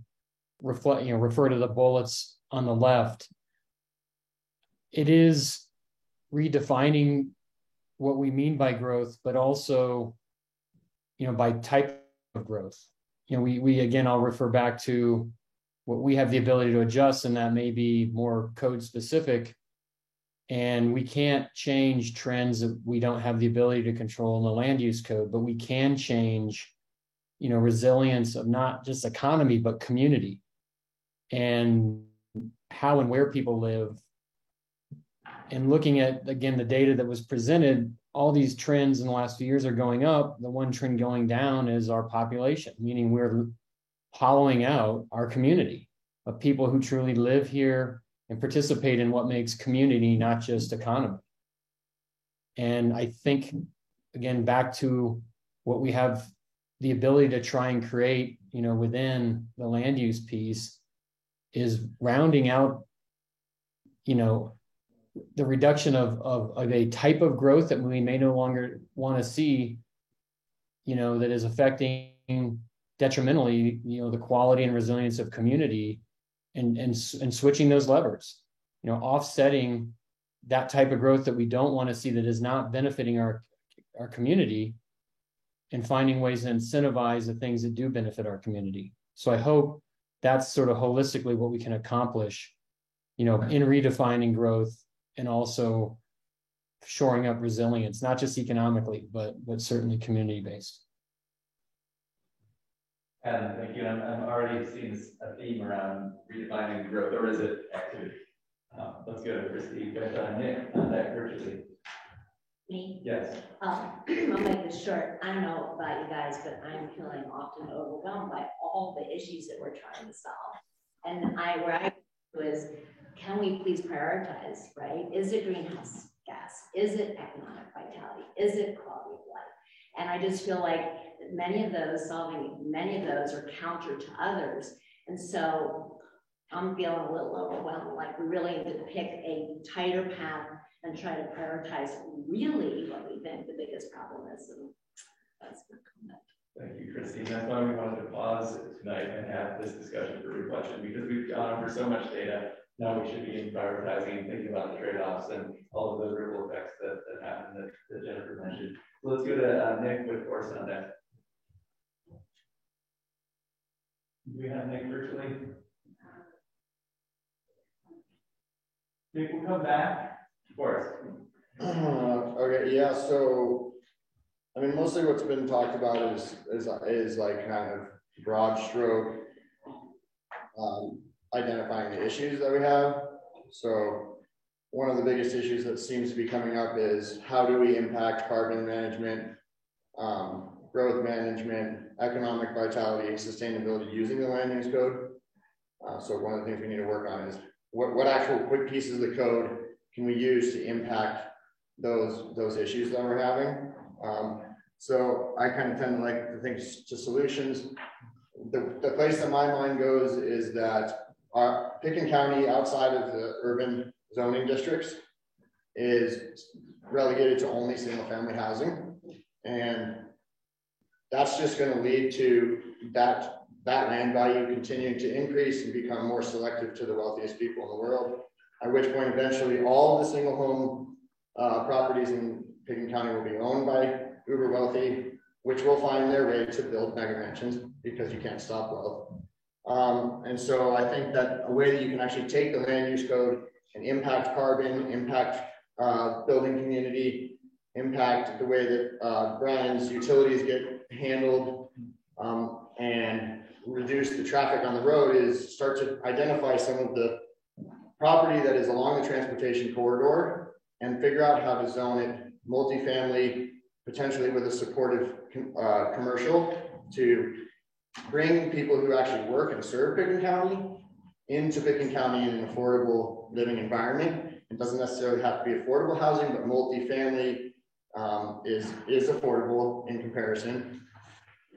reflect, refer to the bullets on the left. It is redefining what we mean by growth, but also, by type of growth. We again, I'll refer back to what we have the ability to adjust, and that may be more code specific. And we can't change trends that we don't have the ability to control in the land use code, but we can change, resilience of not just economy, but community and how and where people live. And looking at, again, the data that was presented, all these trends in the last few years are going up. The one trend going down is our population, meaning we're hollowing out our community of people who truly live here and participate in what makes community, not just economy. And I think, again, back to what we have the ability to try and create, within the land use piece is rounding out, the reduction of a type of growth that we may no longer want to see, that is affecting detrimentally, the quality and resilience of community, and switching those levers, offsetting that type of growth that we don't want to see that is not benefiting our community, and finding ways to incentivize the things that do benefit our community. So I hope that's sort of holistically what we can accomplish, in redefining growth and also shoring up resilience, not just economically, but certainly community-based. Adam, thank you. I'm already seeing a theme around redefining growth, or is it activity? Let's go to Christy with Nick on that virtually. Me? Yes. I'll make this short. I don't know about you guys, but I'm feeling often overwhelmed by all the issues that we're trying to solve. And where I was, can we please prioritize, right? Is it greenhouse gas? Is it economic vitality? Is it quality of life? And I just feel like solving many of those are counter to others. And so I'm feeling a little overwhelmed, like we really need to pick a tighter path and try to prioritize really what we think the biggest problem is. And that's my comment. Thank you, Christine. That's why we wanted to pause tonight and have this discussion for reflection, because we've gone over so much data. Now we should be prioritizing and thinking about the trade-offs and all of those ripple effects that happen that Jennifer mentioned. So let's go to Nick with Orson on that. Do we have Nick virtually? Nick, we'll come back. Forrest. Okay, yeah, so I mean, mostly what's been talked about is like kind of broad stroke identifying the issues that we have. So one of the biggest issues that seems to be coming up is how do we impact carbon management, growth management, economic vitality, and sustainability using the land use code. So one of the things we need to work on is what actual quick pieces of the code can we use to impact those issues that we're having. So I kind of tend to like to think to solutions. The place that my mind goes is that our Pickens County outside of the urban zoning districts is relegated to only single family housing. And that's just going to lead to that land value continuing to increase and become more selective to the wealthiest people in the world, at which point eventually all the single home properties in Pickens County will be owned by uber wealthy, which will find their way to build mega mansions because you can't stop wealth. And so I think that a way that you can actually take the land use code and impact carbon, impact building community, impact the way that brands, utilities get handled, and reduce the traffic on the road is start to identify some of the property that is along the transportation corridor and figure out how to zone it multifamily, potentially with a supportive commercial to bring people who actually work and serve Pickens County into Pickens County in an affordable living environment. It doesn't necessarily have to be affordable housing, but multifamily is affordable in comparison.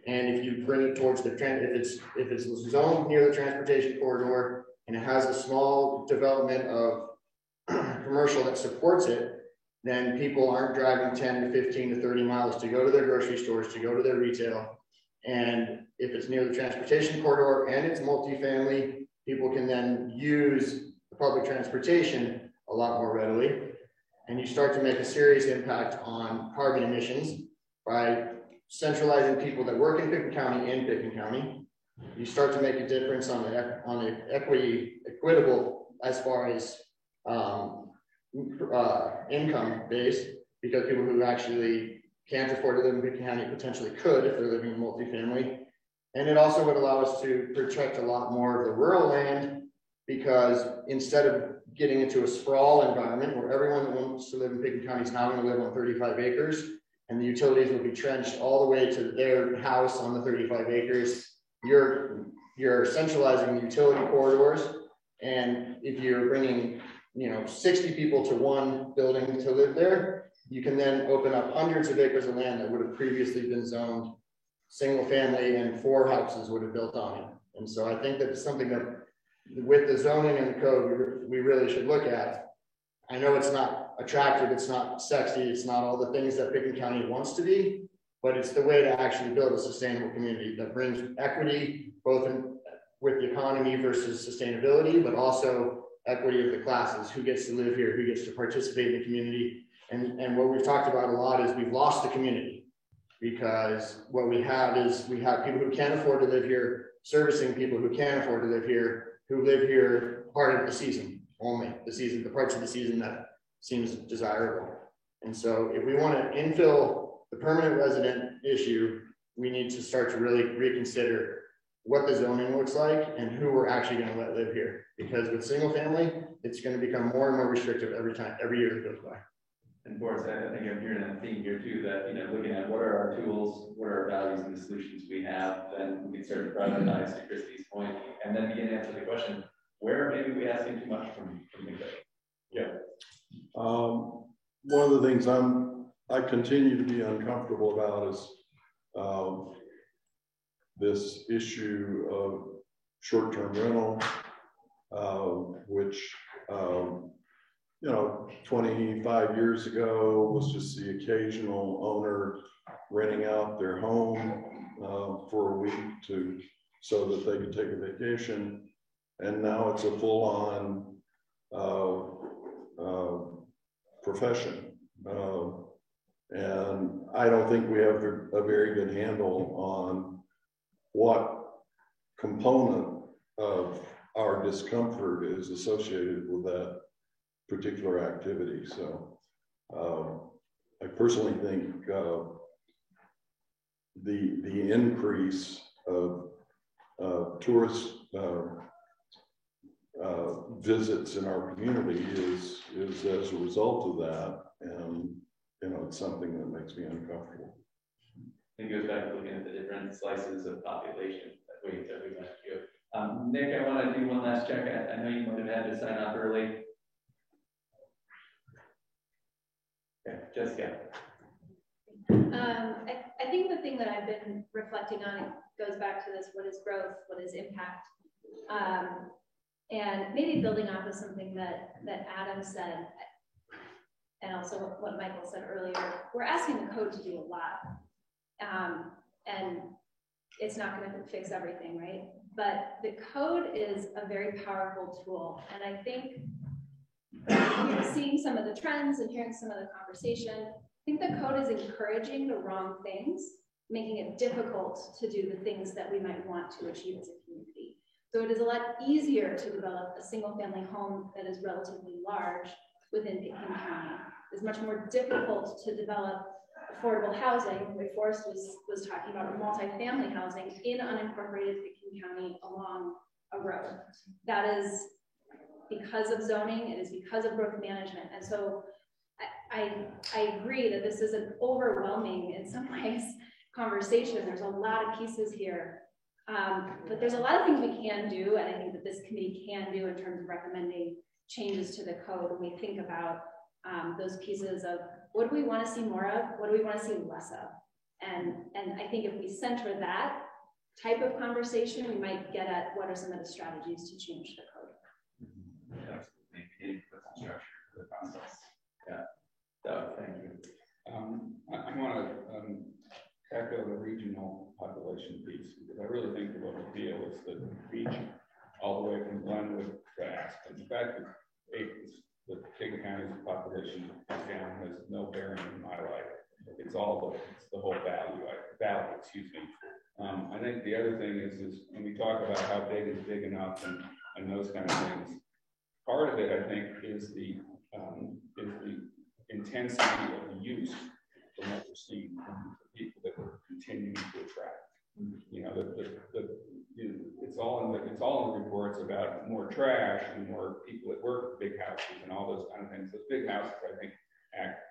And if you bring it towards the if it's zoned near the transportation corridor and it has a small development of commercial that supports it, then people aren't driving 10 to 15 to 30 miles to go to their grocery stores, to go to their retail. And if it's near the transportation corridor and it's multifamily, people can then use the public transportation a lot more readily. And you start to make a serious impact on carbon emissions by centralizing people that work in Pickens County in Pickens County. You start to make a difference on the equitable as far as income base, because people who actually can't afford to live in Pickens County potentially could if they're living in multifamily. And it also would allow us to protect a lot more of the rural land, because instead of getting into a sprawl environment where everyone that wants to live in Pickens County is now going to live on 35 acres, and the utilities will be trenched all the way to their house on the 35 acres, you're centralizing the utility corridors. And if you're bringing 60 people to one building to live there, you can then open up hundreds of acres of land that would have previously been zoned single family and 4 houses would have built on it. And so I think that it's something that with the zoning and the code, we really should look at. I know it's not attractive, it's not sexy, it's not all the things that Pickens County wants to be, but it's the way to actually build a sustainable community that brings equity, both with the economy versus sustainability, but also equity of the classes, who gets to live here, who gets to participate in the community. And what we've talked about a lot is we've lost the community, because what we have is we have people who can't afford to live here servicing people who can't afford to live here, who live here part of the season, only the parts of the season that seems desirable. And so if we want to infill the permanent resident issue, we need to start to really reconsider what the zoning looks like and who we're actually going to let live here. Because with single family, it's going to become more and more restrictive every year that goes by. And Boris, I think I'm hearing a theme here too, that looking at what are our tools, what are our values and the solutions we have, then we can start to prioritize, to Christy's point, and then begin to answer the question, where maybe we asking too much from the go. Yeah. One of the things I continue to be uncomfortable about is this issue of short-term rental, which 25 years ago was just the occasional owner renting out their home for a week so that they could take a vacation. And now it's a full-on profession. And I don't think we have a very good handle on what component of our discomfort is associated with that particular activity. So I personally think the increase of tourist visits in our community is as a result of that, and it's something that makes me uncomfortable. It goes back to looking at the different slices of population that we went through. Nick, I want to do one last check. I know you might have had to sign up early. Okay, Jessica. I think the thing that I've been reflecting on goes back to this: what is growth, what is impact, and maybe building off of something that Adam said, and also what Michael said earlier. We're asking the code to do a lot, and it's not going to fix everything, right? But the code is a very powerful tool, and I think seeing some of the trends and hearing some of the conversation, I think the code is encouraging the wrong things, making it difficult to do the things that we might want to achieve as a community. So it is a lot easier to develop a single family home that is relatively large within Pitkin County. It's much more difficult to develop affordable housing. Forrest was talking about multifamily housing in unincorporated Pitkin County along a road. That is because of zoning, it is because of growth management. And so I agree that this is an overwhelming, in some ways, conversation. There's a lot of pieces here, but there's a lot of things we can do, and I think that this committee can do in terms of recommending changes to the code when we think about those pieces of what do we want to see more of, what do we want to see less of, and I think if we center that type of conversation, we might get at what are some of the strategies to change the code. Absolutely, structure for the process. Yeah. Doug, thank you. I want to echo the regional population piece, because I really think what we feel is that the region, all the way from Glenwood to Aspen, the fact that the Pitkin County's population is down has no bearing in my life. It's the whole valley, excuse me. I think the other thing is when we talk about how big is big enough and those kind of things, part of it, I think, is the intensity of the use from what we're seeing from the people that we're continuing to attract. It's all in the reports about more trash and more people that work big houses and all those kind of things. Those big houses, I think, act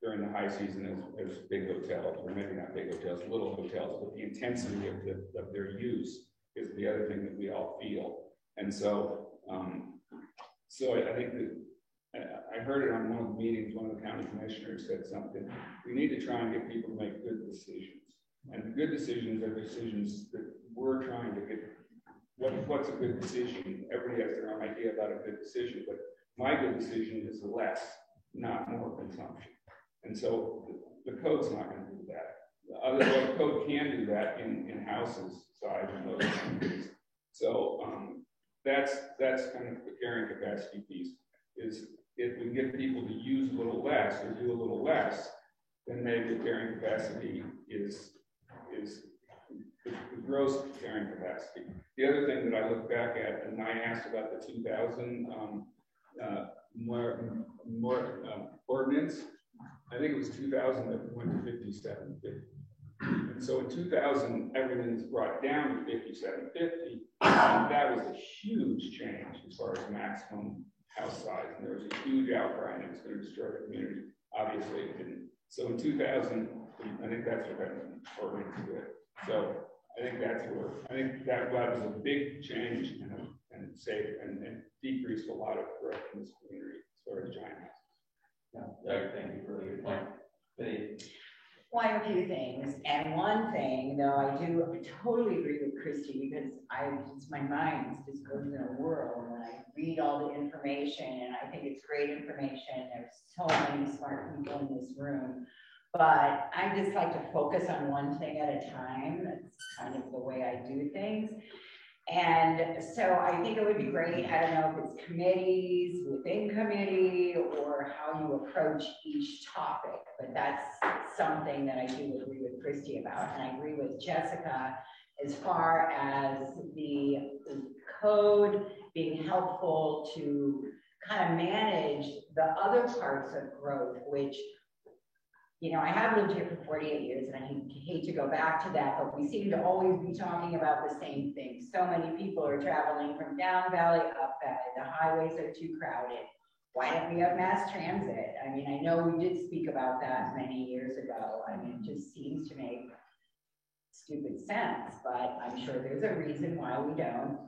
during the high season as big hotels, or maybe not big hotels, little hotels, but the intensity of their use is the other thing that we all feel. And so, I think that I heard it on one of the meetings, one of the county commissioners said something. We need to try and get people to make good decisions. And the good decisions are decisions that we're trying to get. What's a good decision? Everybody has their own idea about a good decision, but my good decision is less, not more consumption. And so the code's not going to do that. The code can do that in houses size and those kind of things. So that's kind of the carrying capacity piece. Is if we get people to use a little less or do a little less, then maybe the carrying capacity is the gross carrying capacity. The other thing that I look back at, and I asked about the 2000 ordinance, I think it was 2000 that went to 5750. And so in 2000, everything's brought down to 5750. And that was a huge change as far as maximum house size. And there was a huge outcry and it was going to destroy the community. Obviously, it didn't. So in 2000, I think that's what that ordinance did. So I think that was a big change and saved and decreased a lot of growth in this community as far as giant houses. Yeah, thank you for a good point. Quite a few things, and one thing, though, I do totally agree with Christy, because my mind just goes in a whirl when I read all the information, and I think it's great information. There's so many smart people in this room. but I just like to focus on one thing at a time. That's kind of the way I do things. And so I think it would be great, I don't know if it's committees, within committee, or how you approach each topic, but that's something that I do agree with Christy about. And I agree with Jessica as far as the code being helpful to kind of manage the other parts of growth, which, you know, I have lived here for 48 years and I hate to go back to that, but we seem to always be talking about the same thing. So many people are traveling from down valley, up valley. The highways are too crowded. Why don't we have mass transit? I mean, I know we did speak about that many years ago. I mean, it just seems to make stupid sense, but I'm sure there's a reason why we don't.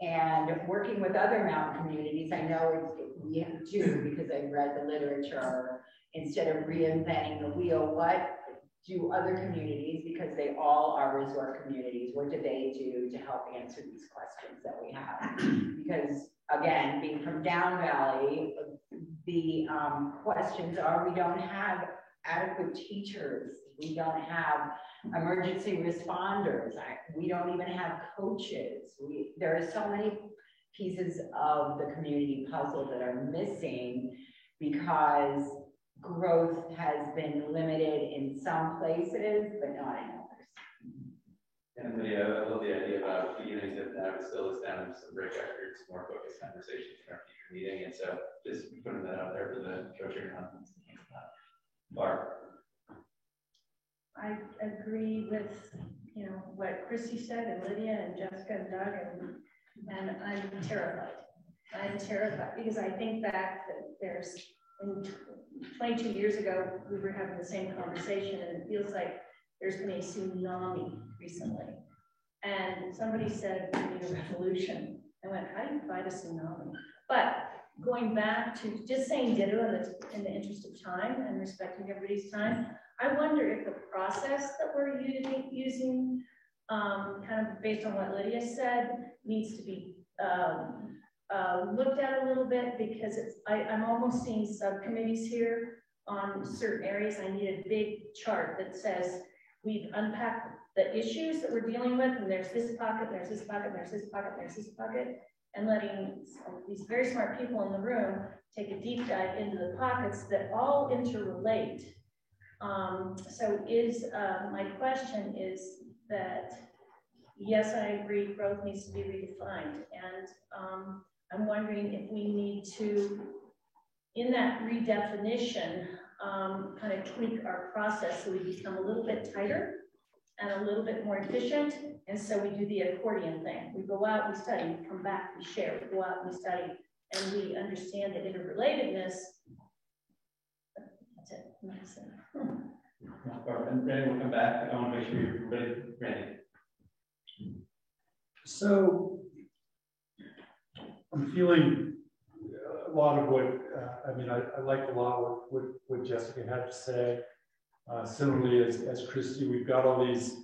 And working with other mountain communities, I know we do, because I've read the literature. Instead of reinventing the wheel, what do other communities, because they all are resort communities, what do they do to help answer these questions that we have? Because again, being from down valley, the questions are, we don't have adequate teachers, we don't have emergency responders, we don't even have coaches. There are so many pieces of the community puzzle that are missing because growth has been limited in some places, but not in others. And I love the idea about beginning to have still is down into some breakout groups, more focused conversations in our future meeting. And so just putting that out there for the coaching conference. Barb. I agree with, you know, what Christy said, and Lydia and Jessica and Doug, and I'm terrified. I'm terrified because I think back that there's 22 years ago, we were having the same conversation, and it feels like there's been a tsunami recently. And somebody said, we need a revolution. I went, how do you fight a tsunami? But going back to just saying ditto in the interest of time and respecting everybody's time, I wonder if the process that we're using kind of based on what Lydia said, needs to be looked at a little bit, because I'm almost seeing subcommittees here on certain areas. I need a big chart that says we've unpacked the issues that we're dealing with, and there's this pocket, there's this pocket, there's this pocket, there's this pocket, and letting these very smart people in the room take a deep dive into the pockets that all interrelate. My question is that, yes, I agree, growth needs to be redefined, and I'm wondering if we need to, in that redefinition, kind of tweak our process so we become a little bit tighter and a little bit more efficient. And so we do the accordion thing. We go out, we study, we come back, we share, we go out, we study, and we understand the interrelatedness. That's it. And Randy will come back. I want to make sure you're ready, Randy. So I'm feeling a lot of what, I like a lot of what Jessica had to say. Similarly, as Christy, we've got all these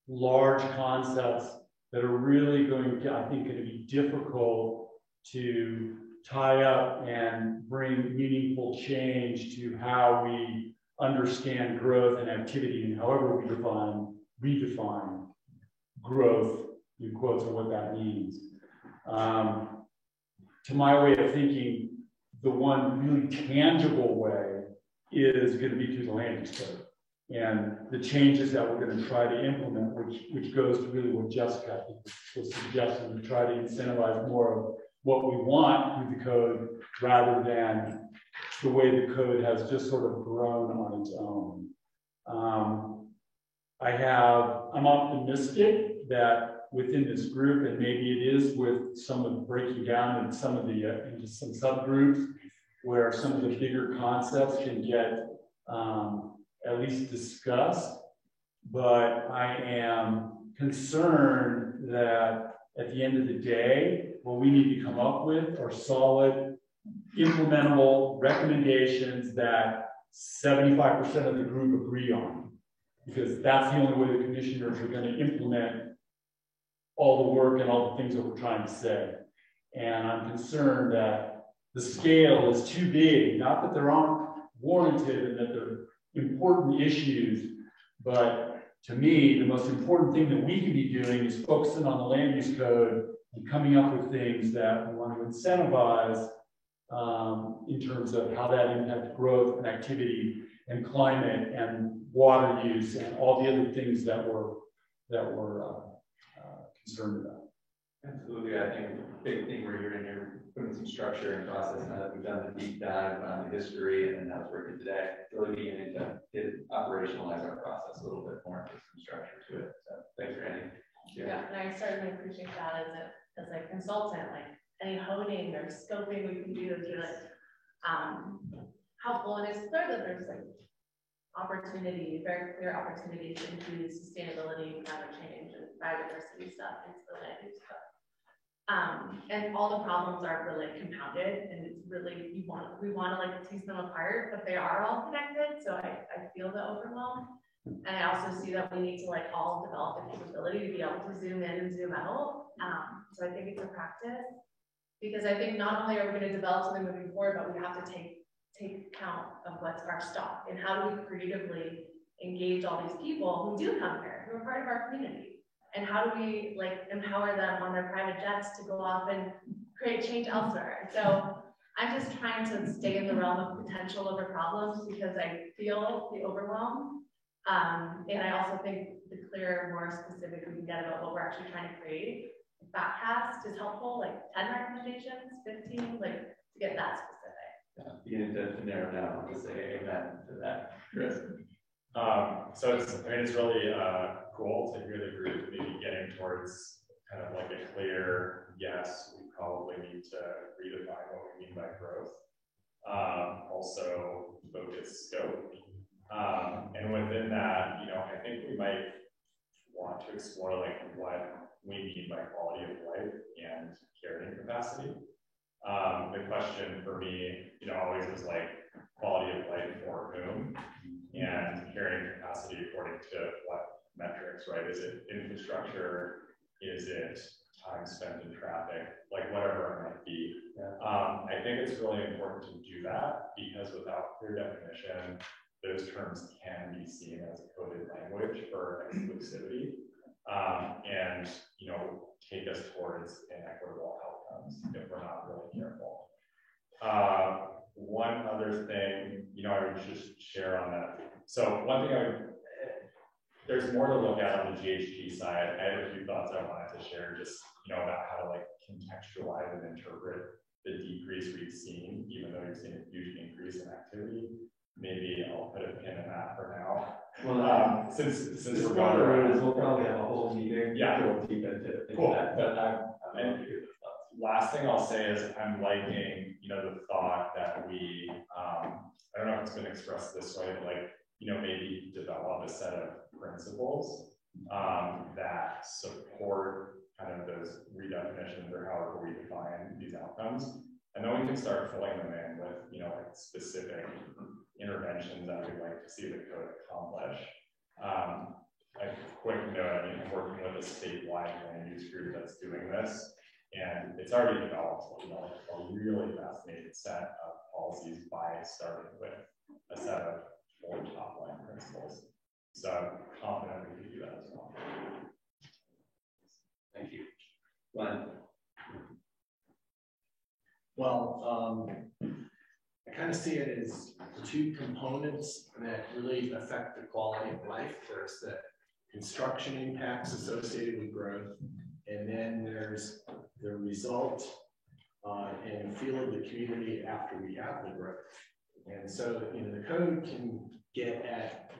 large concepts that are really going to be difficult to tie up and bring meaningful change to how we understand growth and activity, and however we redefine growth, in quotes, or what that means. To my way of thinking, the one really tangible way is going to be through the land use code and the changes that we're going to try to implement, which goes to really what Jessica was suggesting, to try to incentivize more of what we want through the code rather than the way the code has just sort of grown on its own. I'm optimistic that within this group, and maybe it is with some of the breaking down and some of the into some subgroups, where some of the bigger concepts can get at least discussed. But I am concerned that at the end of the day, what we need to come up with are solid, implementable recommendations that 75% of the group agree on, because that's the only way the commissioners are going to implement all the work and all the things that we're trying to say. And I'm concerned that the scale is too big, not that they're aren't warranted and that they're important issues, but to me, the most important thing that we can be doing is focusing on the land use code and coming up with things that we want to incentivize in terms of how that impacts growth and activity and climate and water use and all the other things that we're concerned about. Absolutely, I think a big thing we're hearing here, putting some structure and process now that we've done the deep dive on the history and how it's working today, really beginning to operationalize our process a little bit more, put some structure to it. So thanks, Randy. Yeah, and I certainly appreciate that as a consultant, like any honing or scoping we can do is really helpful. And it's clear that there's like opportunity, very clear opportunities to include sustainability, climate change, and biodiversity stuff into the land use code. And all the problems are really compounded, and it's really we want to like tease them apart, but they are all connected. So I feel the overwhelm, and I also see that we need to like all develop the capability to be able to zoom in and zoom out. So I think it's a practice, because I think not only are we going to develop something moving forward, but we have to take account of what's our stock and how do we creatively engage all these people who do come here, who are part of our community. And how do we like empower them on their private jets to go off and create change elsewhere? So I'm just trying to stay in the realm of potential over problems, because I feel the overwhelm. And I also think the clearer, more specific we can get about what we're actually trying to create. Backcast is helpful, like 10 recommendations, 15, like to get that specific. Yeah, beginning to narrow down to say amen to that. Chris. So it's really cool to hear the group maybe getting towards kind of like a clear yes, we probably need to redefine what we mean by growth. Also focus scope. And within that, I think we might want to explore like what we mean by quality of life and carrying capacity. The question for me, always is like quality of life for whom, and carrying capacity according to what metrics, right? Is it infrastructure? Is it time spent in traffic? Like whatever it might be. I think it's really important to do that, because without clear definition, those terms can be seen as coded language for exclusivity, and take us towards inequitable outcomes if we're not really careful. One other thing, I would just share on that. So one thing there's more to look at on the GHG side. I have a few thoughts I wanted to share, just about how to like contextualize and interpret the decrease we've seen, even though we've seen a huge increase in activity. Maybe I'll put a pin in that for now. Well, since we're going around, we'll probably have a whole meeting. Yeah, go deep into cool. that. But I'm last thing I'll say is I'm liking, the thought that we, I don't know if it's been expressed this way, but like, maybe develop a set of principles that support kind of those redefinitions or however we define these outcomes. And then we can start filling them in with, like specific interventions that we'd like to see the code accomplish. A quick note, I'm working with a statewide land use group that's doing this, and it's already developed, a really fascinating set of policies by starting with a set of 4 top-line principles. So I'm confident we can do that as well. Thank you. Glenn. Well, I kind of see it as 2 components that really affect the quality of life. There's the construction impacts associated with growth, and then there's the result and feel of the community after we have the growth. And so, the code can get at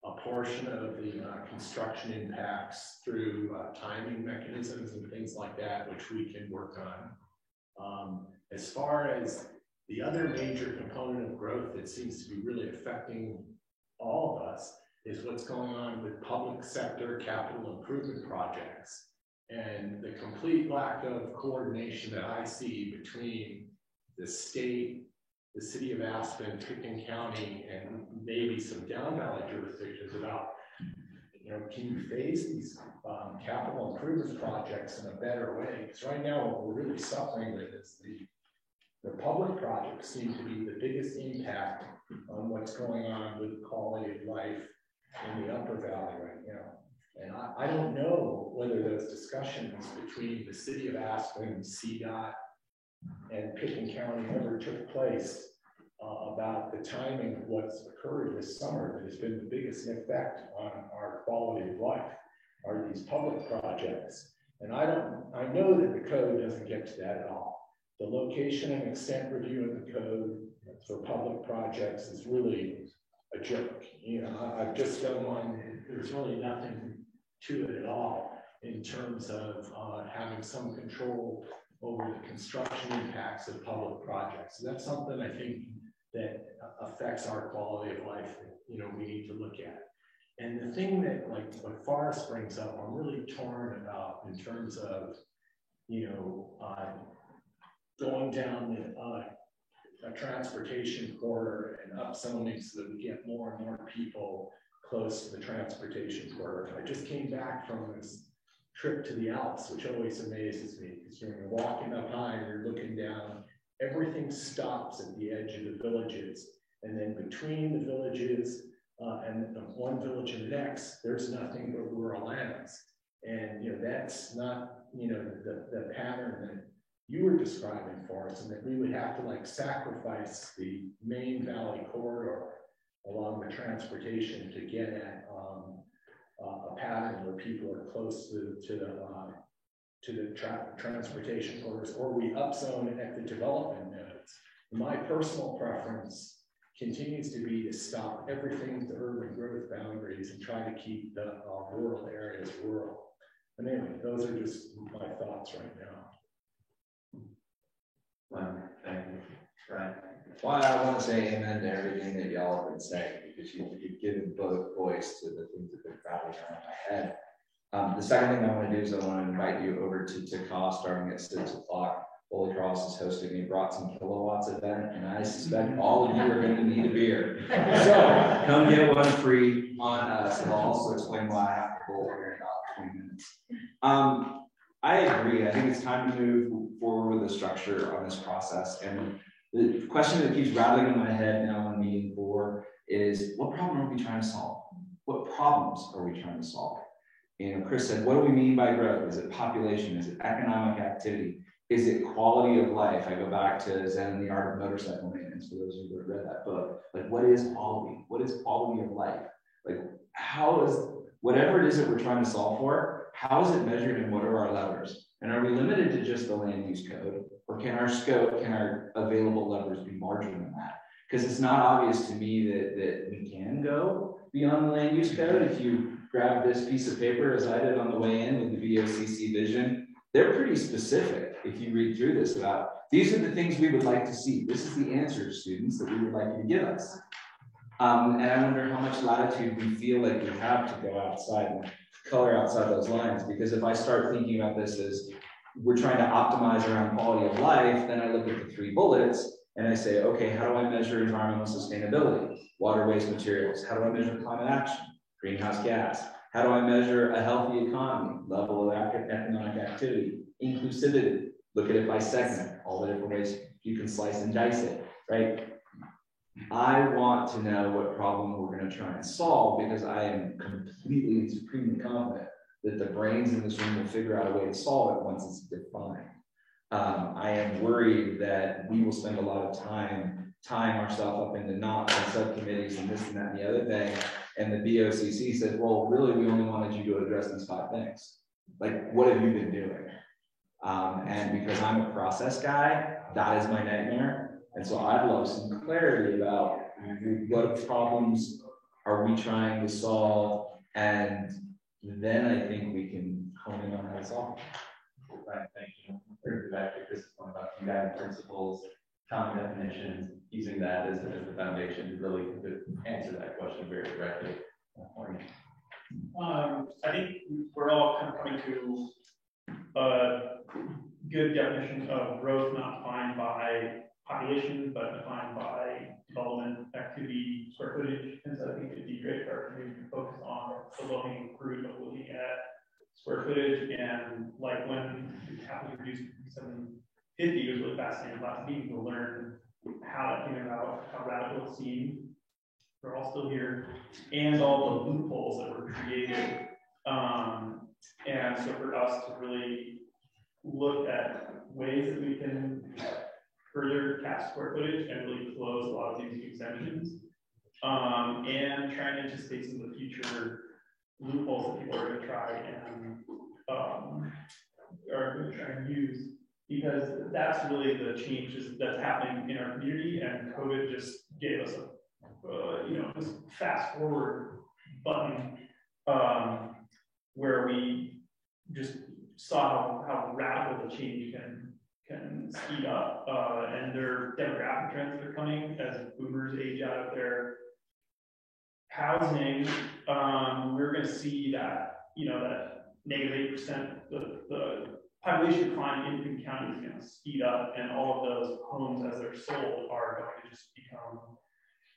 a portion of the construction impacts through timing mechanisms and things like that, which we can work on. As far as the other major component of growth that seems to be really affecting all of us is what's going on with public sector capital improvement projects, and the complete lack of coordination that I see between the state, the city of Aspen, Pickens County, and maybe some down valley jurisdictions about, can you phase these capital improvement projects in a better way? Because right now what we're really suffering with is the The public projects seem to be the biggest impact on what's going on with quality of life in the Upper Valley right now. And I don't know whether those discussions between the city of Aspen, CDOT, and Pickens County ever took place about the timing of what's occurred this summer that has been the biggest effect on our quality of life are these public projects. And I know that the code doesn't get to that at all. The location and extent review of the code for public projects is really a joke. You know, I've just done one, there's really nothing to it at all in terms of having some control over the construction impacts of public projects. So that's something I think that affects our quality of life that, you know, we need to look at. And the thing that, like what Forrest brings up, I'm really torn about in terms of, you know, going down a transportation corridor and upzoning so that we get more and more people close to the transportation corridor. I just came back from this trip to the Alps, which always amazes me because you're walking up high and you're looking down, everything stops at the edge of the villages. And then between the villages and one village and the next, there's nothing but rural lands. And, you know, that's not, you know, the pattern that you were describing for us, and that we would have to like sacrifice the main valley corridor along the transportation to get at a pattern where people are close to the transportation corridors, or we upzone at the development nodes. My personal preference continues to be to stop everything at the urban growth boundaries and try to keep the rural areas rural. And anyway, those are just my thoughts right now. Thank you. Right. Well, I want to say amen to everything that y'all have been saying, because you've given both voice to the things that have been rattling around my head. The second thing I want to do is I want to invite you over to CAW starting at 6 o'clock. Holy Cross is hosting a Brought Some Kilowatts event, and I suspect all of you are going to need a beer. So come get one free on us, and I'll also explain why I have to go here in about 20 minutes. I agree. I think it's time to move forward with the structure on this process. And the question that keeps rattling in my head now on meeting 4 is, what problem are we trying to solve? What problems are we trying to solve? You know, Chris said, what do we mean by growth? Is it population? Is it economic activity? Is it quality of life? I go back to Zen and the Art of Motorcycle Maintenance for those of you who have read that book. Like, what is quality? What is quality of life? Like, how is, whatever it is that we're trying to solve for, how is it measured and what are our levers? And are we limited to just the land use code? Or can our scope, can our available levers be larger than that? Because it's not obvious to me that we can go beyond the land use code. If you grab this piece of paper, as I did on the way in with the VOCC vision, they're pretty specific if you read through this about, these are the things we would like to see. This is the answer, students, that we would like you to give us. And I wonder how much latitude we feel like we have to go outside and color outside those lines. Because if I start thinking about this as we're trying to optimize around quality of life, then I look at the 3 bullets and I say, okay, how do I measure environmental sustainability? Water, waste, materials. How do I measure climate action? Greenhouse gas. How do I measure a healthy economy? Level of economic activity, inclusivity. Look at it by segment, all the different ways you can slice and dice it, right? I want to know what problem we're going to try and solve, because I am completely and supremely confident that the brains in this room will figure out a way to solve it once it's defined. I am worried that we will spend a lot of time tying ourselves up into knots and subcommittees and this and that and the other thing. And the BOCC said, well, really, we only wanted you to address these 5 things. Like, what have you been doing? And because I'm a process guy, that is my nightmare. And so I'd love some clarity about what problems are we trying to solve, and then I think we can hone in on how to solve. Right, thank you. Bring back to Chris's point about guiding principles, common definitions, using that as the foundation to really answer that question very directly. I think we're all kind of coming to a good definition of growth, not defined by population, but defined by development, activity, square footage. And so I think it'd be great for our community to focus on the low-hanging fruit of looking at square footage, and like when we happily reduce 7 50 was really fascinating about being to learn how that came about, how radical it seemed. We're all still here, and all the loopholes that were created. And so for us to really look at ways that we can further cap square footage and really close a lot of these exemptions, and try and anticipate some of the future loopholes that people are going to try and are going to try and use, because that's really the changes that's happening in our community, and COVID just gave us a this fast forward button where we just saw how radical the change can speed up, and there are demographic trends that are coming as boomers age out of their housing. We're going to see that that -8%, the population decline in Coon County is going to speed up, and all of those homes as they're sold are going to just become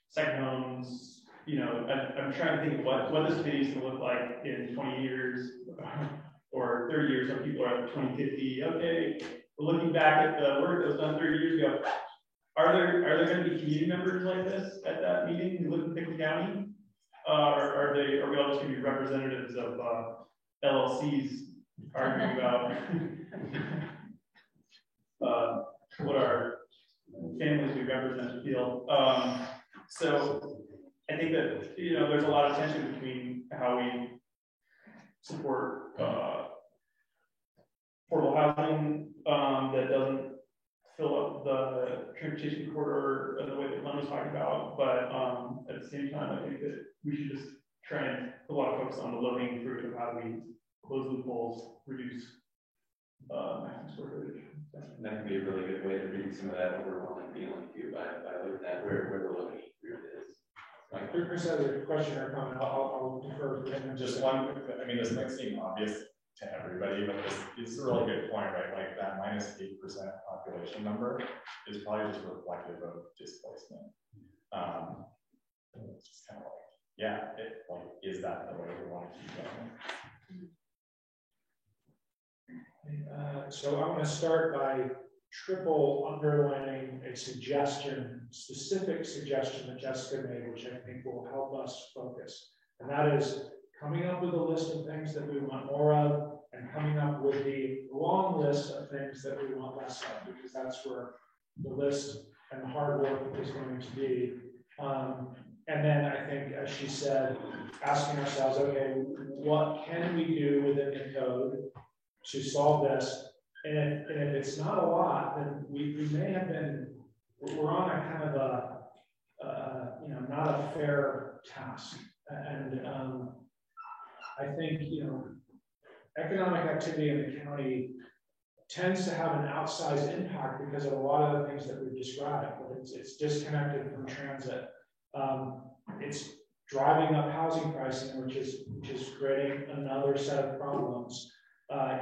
second homes. I'm trying to think what this city is going to look like in 20 years or 30 years. Some people are at 2050. Okay, we're looking back at the work that was done 30 years ago. Are there going to be community members like this at that meeting who live in Pickett County? Are we all just going to be representatives of LLCs arguing about what our families we represent feel? So I think that there's a lot of tension between how we support affordable housing that doesn't fill up the transportation corridor in the way that Glenn was talking about, but at the same time, I think that we should just try and put a lot of focus on the low-hanging fruit of how we close loopholes, reduce maximum square footage. That can be a really good way to read some of that overwhelming feeling too, by looking at where the low-hanging fruit is. Chris has a question or comment. I'll defer to him. Just one. I mean, this might seem obvious to everybody, but this is a really good point, right? Like that -8% population number is probably just reflective of displacement. It's just kind of like, yeah, is that the way we want to keep going? So I'm going to start by triple underlining a suggestion, specific suggestion that Jessica made, which I think will help us focus. And that is coming up with a list of things that we want more of, and coming up with the long list of things that we want less of, because that's where the list and the hard work is going to be. And then I think, as she said, asking ourselves, okay, what can we do within the code to solve this? And if it's not a lot, then we may have been, we're on a kind of a, not a fair task. And I think, economic activity in the county tends to have an outsized impact because of a lot of the things that we've described. It's disconnected from transit. It's driving up housing pricing, which is creating another set of problems.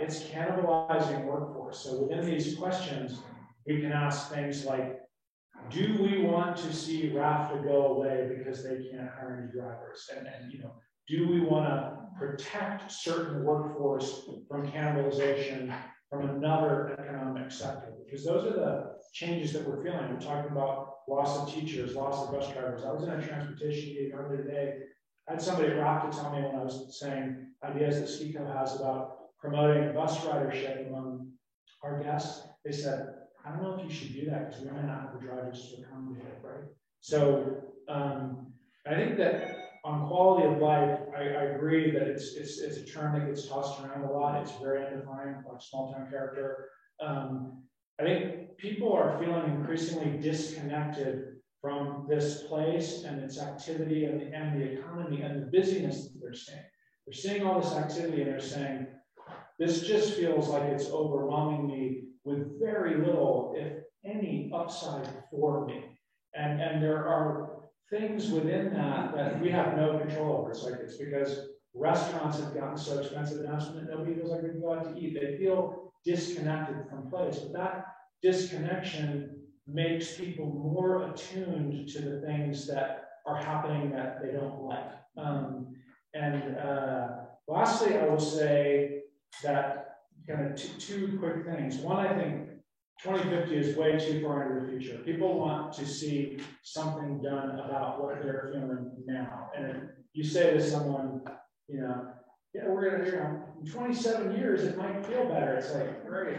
It's cannibalizing workforce. So within these questions, we can ask things like, do we want to see RAFTA go away because they can't hire any drivers? And do we want to protect certain workforce from cannibalization from another economic sector? Because those are the changes that we're feeling. We're talking about loss of teachers, loss of bus drivers. I was in a transportation meeting earlier today. I had somebody at RAFTA tell me when I was saying ideas that SKICO has about promoting bus ridership among our guests. They said, I don't know if you should do that because we might not have the drivers to accommodate it, right? So I think that on quality of life, I agree that it's a term that gets tossed around a lot. It's very undefined, like small town character. I think people are feeling increasingly disconnected from this place and its activity and the economy and the busyness that they're seeing. They're seeing all this activity and they're saying, this just feels like it's overwhelming me with very little, if any, upside for me. And there are things within that we have no control over. It's because restaurants have gotten so expensive now that nobody feels like they can go out to eat. They feel disconnected from place, but that disconnection makes people more attuned to the things that are happening that they don't like. Lastly, I will say that kind of two quick things. One, I think 2050 is way too far into the future. People want to see something done about what they're feeling now. And if you say to someone, you know, yeah, we're gonna, you know, in 27 years it might feel better. It's like, great.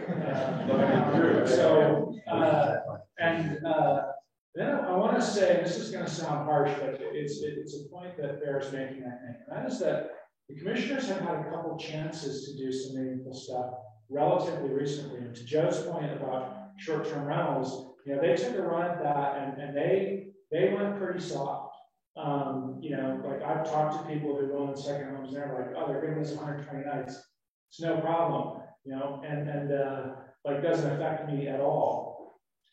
Then I want to say, and this is going to sound harsh, but it's a point that bears making, I think. And that is that the commissioners have had a couple chances to do some meaningful stuff relatively recently. And to Joe's point about short-term rentals, you know, they took a run at that and they went pretty soft. You know, like I've talked to people who own second homes and they're like, oh, they're giving us 120 nights. It's no problem, you know, and like doesn't affect me at all.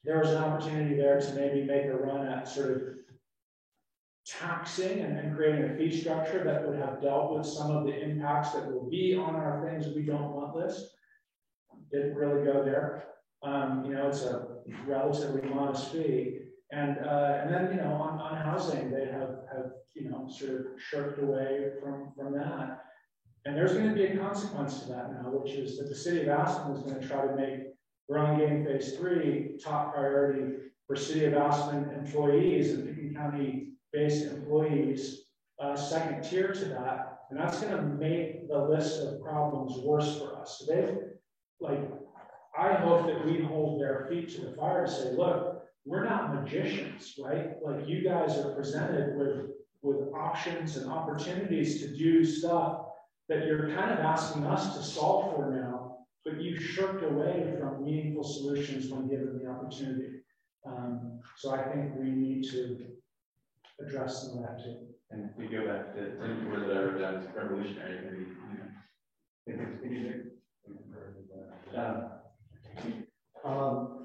There was an opportunity there to maybe make a run at sort of taxing and creating a fee structure that would have dealt with some of the impacts that will be on our things we don't want list. Didn't really go there. You know, it's a relatively modest fee. And then, you know, on housing, they have you know, sort of shirked away from that. And there's going to be a consequence to that now, which is that the city of Aspen is going to try to make Burlingame Phase 3 top priority for City of Aspen employees and Pickens County-based employees, second tier to that, and that's going to make the list of problems worse for us. So they, like, I hope that we hold their feet to the fire to say, look, we're not magicians, right? Like, you guys are presented with options and opportunities to do stuff that you're kind of asking us to solve for now, but you shirked away from meaningful solutions when given the opportunity. So I think we need to address some of that too. And if we go back to the word that I wrote down is revolutionary, maybe, you know,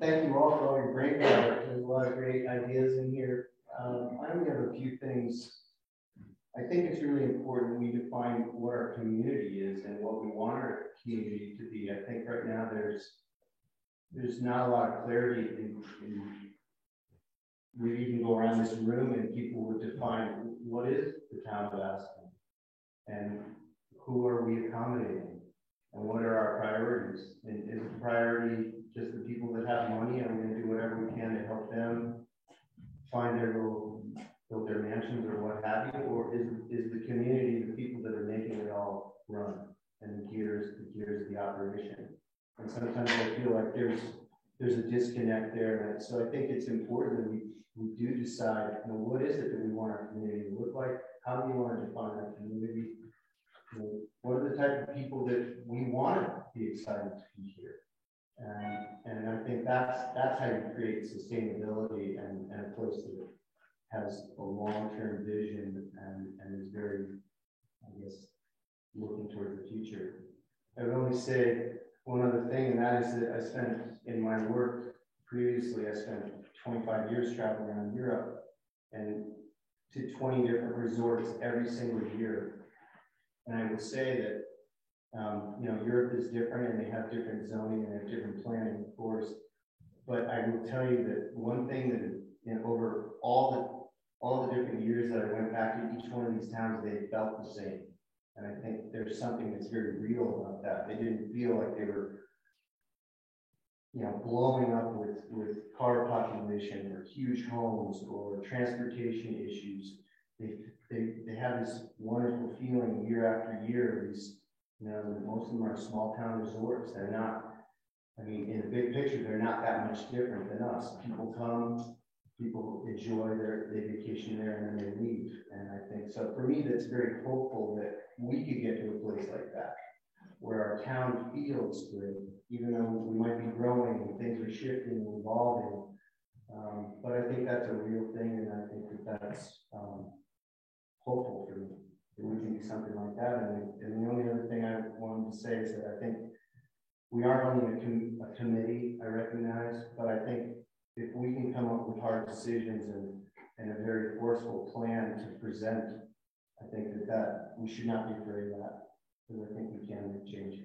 thank you all for all your great work. There's a lot of great ideas in here. I only have a few things. I think it's really important we define what our community is and what we want our community to be. I think right now there's not a lot of clarity in we can go around this room and people would define what is the town of Aspen and who are we accommodating and what are our priorities. And is the priority just the people that have money and we're going to do whatever we can to help them find their little, build their mansions or what have you, or is the community the people that are making it all run and the gears of the operation? And sometimes I feel like there's a disconnect there. And so I think it's important that we do decide, you know, what is it that we want our community to look like? How do we want to define our community? You know, what are the type of people that we want to be excited to be here? And I think that's how you create sustainability and a place that has a long-term vision and is very, I guess, looking toward the future. I would only say one other thing, and that is that I spent in my work previously, I spent 25 years traveling around Europe and to 20 different resorts every single year. And I would say that, you know, Europe is different and they have different zoning and they have different planning, of course. But I will tell you that one thing that, you know, over all the different years that I went back to each one of these towns, they felt the same. And I think there's something that's very real about that. They didn't feel like they were, you know, blowing up with car population or huge homes or transportation issues. They have this wonderful feeling year after year. These, you know, most of them are small town resorts. They're not, I mean, in the big picture, they're not that much different than us. People come, people enjoy their vacation there and then they leave. And I think, so for me, that's very hopeful that we could get to a place like that, where our town feels good, even though we might be growing and things are shifting and evolving. But I think that's a real thing, and I think that's hopeful for me, that we can do something like that. And the only other thing I wanted to say is that I think we are only a committee, I recognize, but I think if we can come up with hard decisions and a very forceful plan to present, I think that we should not be afraid of that, because I think we can make change.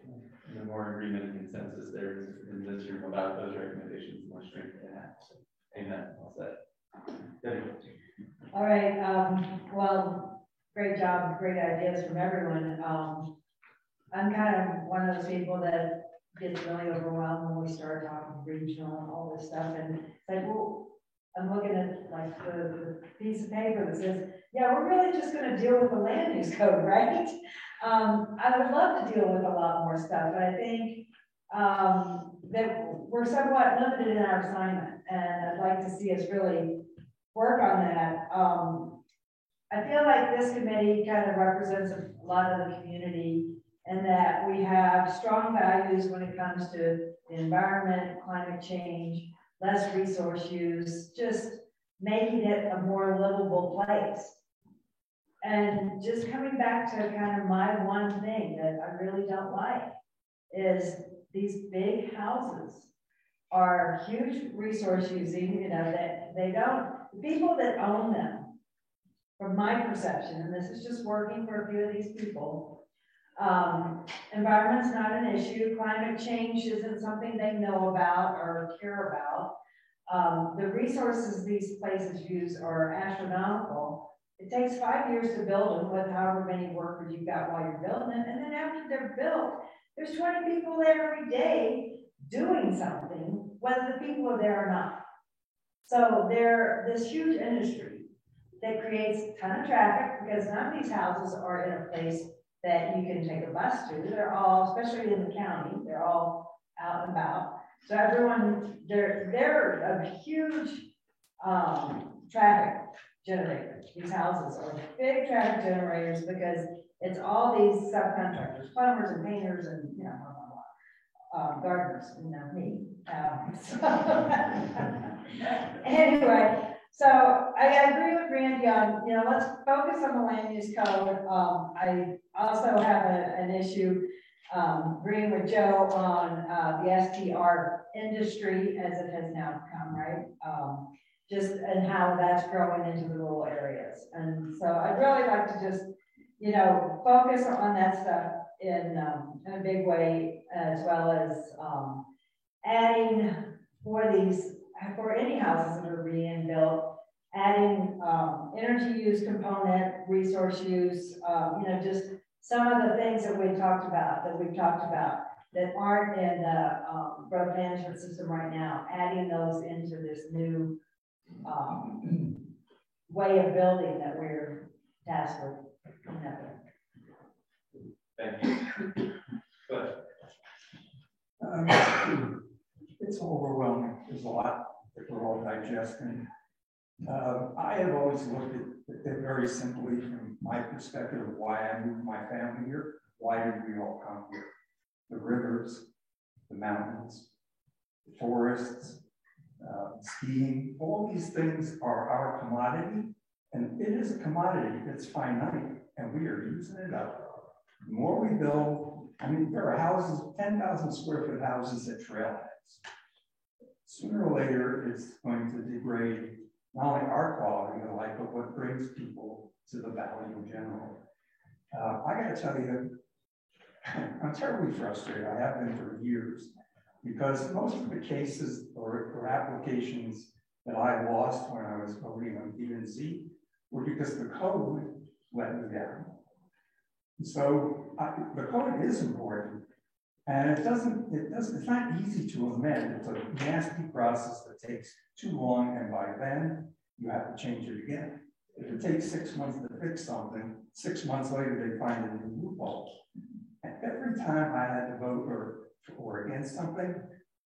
The more agreement and consensus there is in this room about those recommendations, the more strength they have. So, amen. All set. All right. Well, great job, great ideas from everyone. I'm kind of one of those people that gets really overwhelmed when we start talking regional and all this stuff. And it's like, well, I'm looking at like the piece of paper that says, yeah, we're really just going to deal with the land use code, right? I would love to deal with a lot more stuff, but I think that we're somewhat limited in our assignment, and I'd like to see us really work on that. I feel like this committee kind of represents a lot of the community, and that we have strong values when it comes to the environment, climate change, less resource use, just making it a more livable place. And just coming back to kind of my one thing that I really don't like is these big houses are huge resource using, you know, that they don't, the people that own them, from my perception, and this is just working for a few of these people, environment's not an issue, climate change isn't something they know about or care about. The resources these places use are astronomical. It takes 5 years to build them with however many workers you've got while you're building them. And then after they're built, there's 20 people there every day doing something, whether the people are there or not. So they're this huge industry that creates a ton of traffic because none of these houses are in a place that you can take a bus to. They're all, especially in the county, they're all out and about. So everyone, they're a huge traffic generator. These houses are big traffic generators because it's all these subcontractors, plumbers and painters and, you know, gardeners, you know, me. Anyway, so I agree with Randy on, you know, let's focus on the land use code. I also have an issue agreeing with Joe on the STR industry as it has now become, right? Just and how that's growing into the rural areas. And so I'd really like to just, you know, focus on that stuff in a big way, as well as adding for any houses that are being built, adding energy use component, resource use, you know, just some of the things that we've talked about that aren't in the growth management system right now, adding those into this new way of building that we're tasked with. Thank you. Good. It's overwhelming. There's a lot that we're all digesting. I have always looked at it very simply from my perspective of why I moved my family here. Why did we all come here? The rivers, the mountains, the forests, skiing, all these things are our commodity. And it is a commodity that's finite, and we are using it up. The more we build, I mean, there are houses, 10,000 square foot houses at trailheads. Sooner or later, it's going to degrade not only our quality of life, but what brings people to the valley in general. I got to tell you, I'm terribly frustrated. I have been for years because most of the cases or applications that I lost when I was voting on D and Z were because the code let me down. So the code is important, and it's not easy to amend. It's a nasty process that takes too long, and by then you have to change it again. If it takes 6 months to fix something, 6 months later they find a new loophole. And every time I had to vote or against something,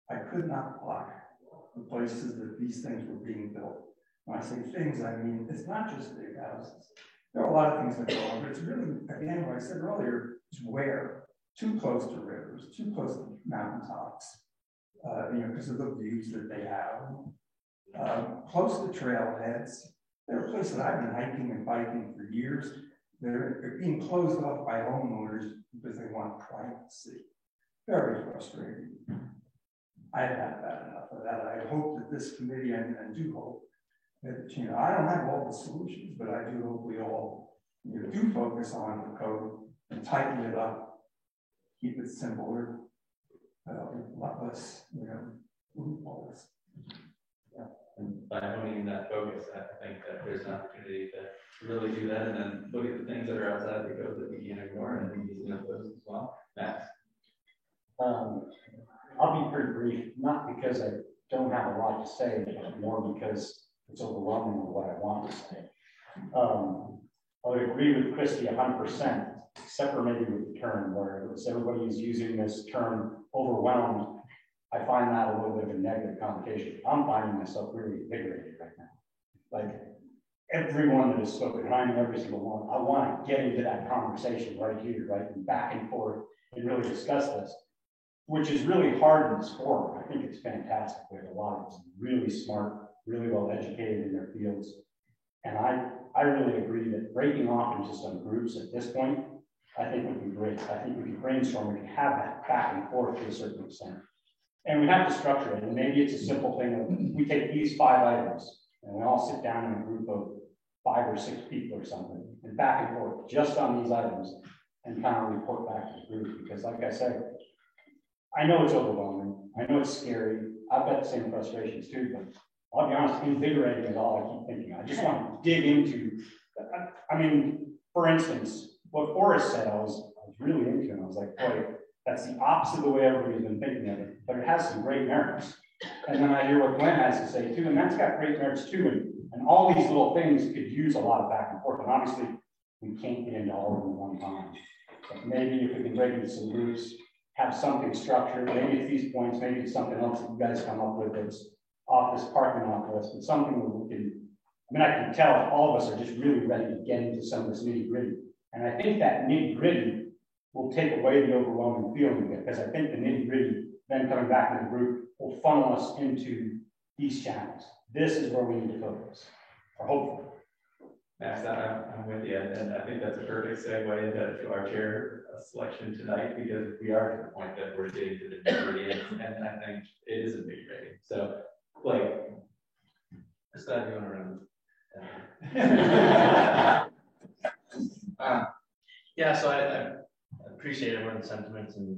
I could not block the places that these things were being built. When I say things, I mean it's not just big houses. There are a lot of things that go on, but it's really, again, what I said earlier, is where. Too close to rivers, too close to mountaintops, you know, because of the views that they have. Close to trailheads. There are places I've been hiking and biking for years. They're being closed off by homeowners because they want privacy. Very frustrating. I've had enough of that. I hope that this committee, and do hope, that, you know, I don't have all the solutions, but I do hope we all, you know, do focus on the code and tighten it up, keep it simpler, a lot less, you know, loopholes. Yeah, and by honing that focus, I think that there's an opportunity to really do that, and then look at the things that are outside the code that we can't ignore, and use those as well. Max. I'll be pretty brief, not because I don't have a lot to say, but more because it's overwhelming with what I want to say. I would agree with Christy 100%, except for maybe with the term where everybody is using this term overwhelmed. I find that a little bit of a negative connotation. I'm finding myself really invigorated right now. Like everyone that has spoken, and I know every single one, I want to get into that conversation right here, right, and back and forth and really discuss this, which is really hard in this forum. I think it's fantastic. We have a lot of really smart, really well educated in their fields. And I really agree that breaking off into some groups at this point, I think would be great. I think we can brainstorm, we can have that back and forth to a certain extent. And we have to structure it. And maybe it's a simple thing of we take these 5 items and we all sit down in a group of 5 or 6 people or something and back and forth just on these items and kind of report back to the group. Because like I said, I know it's overwhelming. I know it's scary. I've got the same frustrations too, but I'll be honest, invigorating is all I keep thinking. I just want to dig into, I mean, for instance, what Forrest said, I was really into, and I was like, boy, that's the opposite of the way everybody's been thinking of it, but it has some great merits. And then I hear what Glenn has to say too, and that's got great merits too. And all these little things could use a lot of back and forth. And obviously, we can't get into all of them at one time. But maybe if we can break into some groups, have something structured, maybe it's these points, maybe it's something else that you guys come up with that's off this parking lot list, but something that we can, I mean, I can tell all of us are just really ready to get into some of this nitty gritty. And I think that nitty gritty will take away the overwhelming feeling because I think the nitty gritty, then coming back in the group, will funnel us into these channels. This is where we need to focus, or hopefully. Max, I'm with you, and I think that's a perfect segue into our chair selection tonight because we are to the point that we're getting to the nitty-gritty, and I think it is invigorating. So, like, just glad you went around. Yeah, so I appreciate everyone's sentiments, and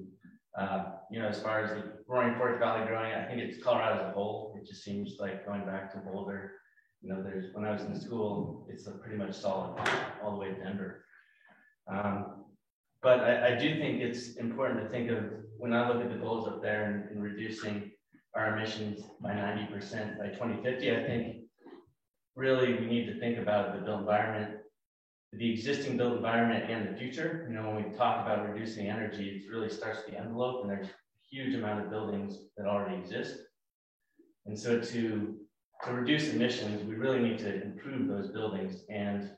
you know, as far as the Roaring Fork Valley growing, I think it's Colorado as a whole. It just seems like going back to Boulder. You know, when I was in school, it's pretty much solid all the way to Denver. But I do think it's important to think of, when I look at the goals up there in reducing our emissions by 90% by 2050, I think really we need to think about the built environment, the existing built environment and the future. You know, when we talk about reducing energy, it really starts the envelope, and there's a huge amount of buildings that already exist. And so to reduce emissions, we really need to improve those buildings. And,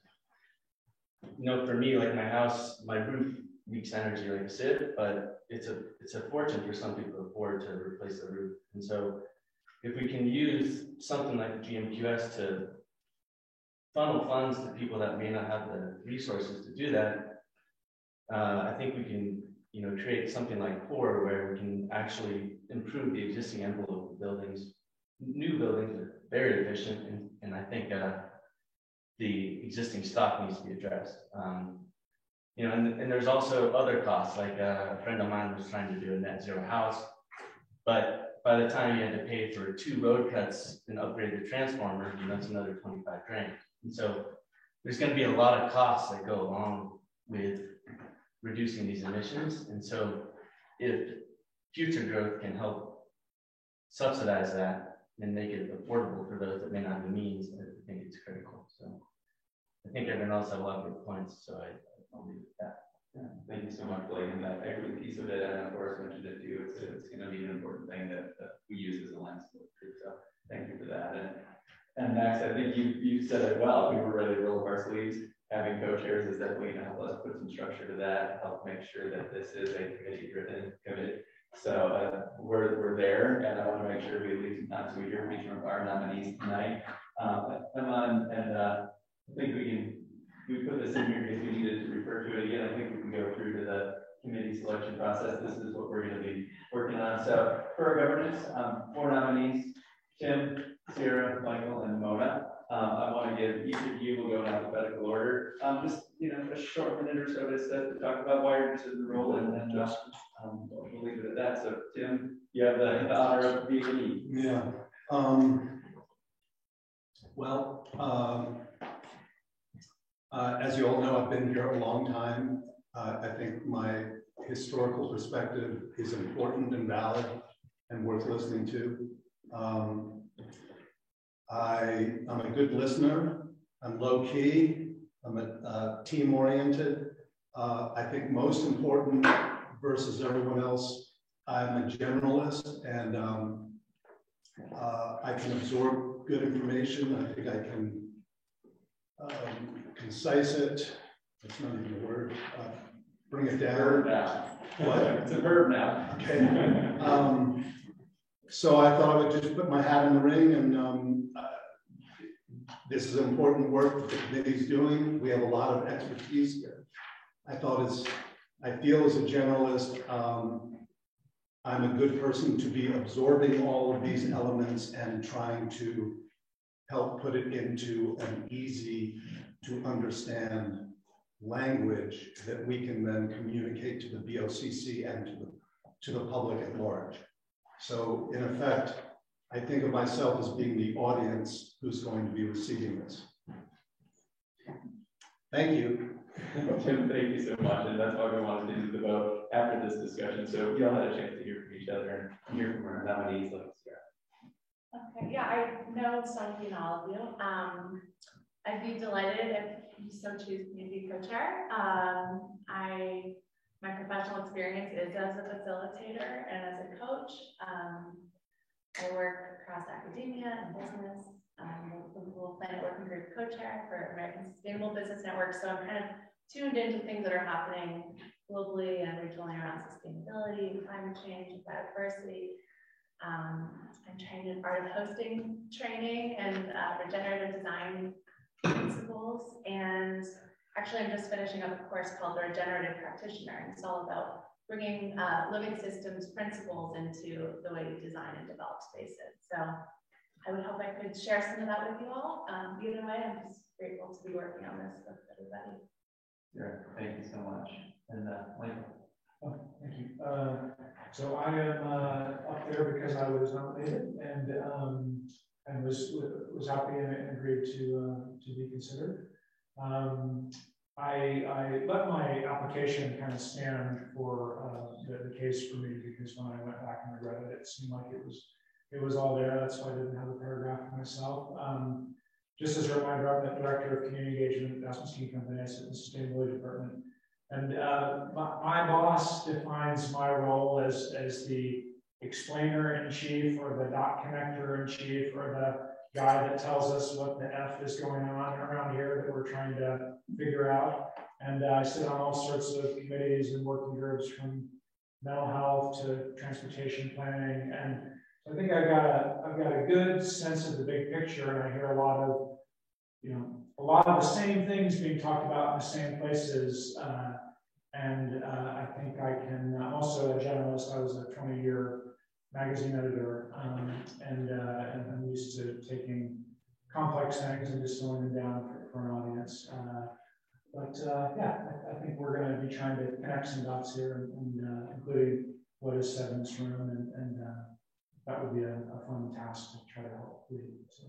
you know, for me, like my house, my roof leaks energy like a sieve, but it's a fortune for some people to afford to replace the roof. And so if we can use something like GMQS to funnel funds to people that may not have the resources to do that, I think we can, you know, create something like CORE where we can actually improve the existing envelope of buildings. New buildings are very efficient, and I think the existing stock needs to be addressed. You know, and there's also other costs, like a friend of mine was trying to do a net zero house, but by the time you had to pay for 2 road cuts and upgrade the transformer, you know, that's another 25 grand. And so there's going to be a lot of costs that go along with reducing these emissions. And so if future growth can help subsidize that and make it affordable for those that may not have the means, I think it's critical. So I think everyone else had a lot of good points, so I'll leave it at that. Yeah, thank you so much, Blake. And that equity piece of it, and of course mentioned it too, it's going to be an important thing that we use as a lens to look through. So thank you for that. And Max, I think you said it well. We were ready to roll up our sleeves. Having co-chairs is definitely going to help us put some structure to that, help make sure that this is a committee-driven committee. So we're there, and I want to make sure we leave some time so we hear from each of our nominees tonight. Emma, and I think we put this in here because we needed to refer to it again. I think we can go through to the committee selection process. This is what we're going to be working on. So for our governance, 4 nominees: Tim, Sarah, Michael, and Mona. I want to give each of you, we'll go in alphabetical order. Just, you know, a short minute or so to talk about why you're interested in the role, and then we'll leave it at that. So Tim, you have the honor of being the lead. Yeah. As you all know, I've been here a long time. I think my historical perspective is important and valid. and worth listening to. I'm a good listener. I'm low key. I'm a team oriented. I think most important versus everyone else, I'm a generalist, and I can absorb good information. I think I can concise it. It's not even a word. Bring it down. Verb now. What? It's a verb now. Okay. So I thought I would just put my hat in the ring, and this is important work that the committee's doing. We have a lot of expertise here. I feel as a generalist, I'm a good person to be absorbing all of these elements and trying to help put it into an easy to understand language that we can then communicate to the BOCC and to the public at large. So in effect, I think of myself as being the audience who's going to be receiving this. Thank you. Tim, thank you so much. And that's why we wanted to do the vote after this discussion. So you all had a chance to hear from each other and hear from our nominees. Okay, yeah, I know Sophie and all of you. I'd be delighted if you so choose me to be co-chair. My professional experience is as a facilitator and as a coach. I work across academia and business. The Global Planet Working Group co-chair for American Sustainable Business Network. So I'm kind of tuned into things that are happening globally and regionally around sustainability, climate change, and biodiversity. I'm trained in art of hosting training and regenerative design principles. And actually, I'm just finishing up a course called the Regenerative Practitioner. And it's all about bringing living systems principles into the way you design and develop spaces. So I would hope I could share some of that with you all. Either way, I'm just grateful to be working on this with everybody. Sure. Thank you so much. And Michael. Oh, thank you. So I am up there because I was nominated and was happy and agreed to be considered. I let my application kind of stand for the case for me, because when I went back and I read it, it seemed like it was all there. That's why I didn't have the paragraph myself. Just as a reminder, I'm the Director of Community Engagement at Aspen Company. I sit in the Sustainability Department. And my boss defines my role as the explainer in chief, or the dot connector in chief, or the guy that tells us what the F is going on around here that we're trying to figure out. And I sit on all sorts of committees and working groups, from mental health to transportation planning. And I think I've got a good sense of the big picture, and I hear a lot of the same things being talked about in the same places. I think I can. I'm also a generalist. I was a 20-year magazine editor, and I'm used to taking complex things and distilling them down for an audience. Yeah, I think we're going to be trying to connect some dots here, and including what is said in this room, and that would be a fun task to try to help lead. So.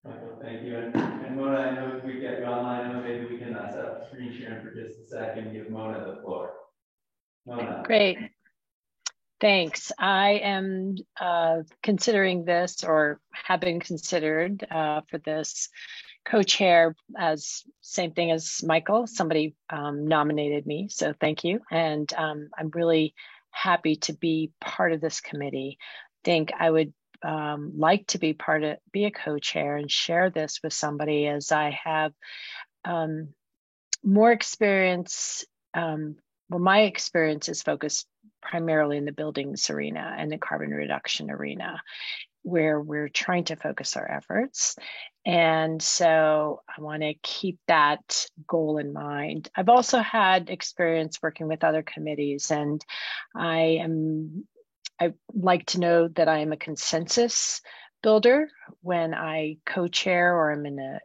Michael, thank you. And Mona, I know if we get you online, I know maybe we can set up screen sharing for just a second, give Mona the floor. Mona. Great. Thanks. I am considering this, or have been considered for this co-chair, as same thing as Michael. Somebody nominated me, so thank you. And I'm really happy to be part of this committee. I think I would like to be a co-chair and share this with somebody, as I have more experience. Well, my experience is focused primarily in the buildings arena and the carbon reduction arena, where we're trying to focus our efforts. And so I want to keep that goal in mind. I've also had experience working with other committees, and I like to know that I am a consensus builder when I co-chair, or I'm in a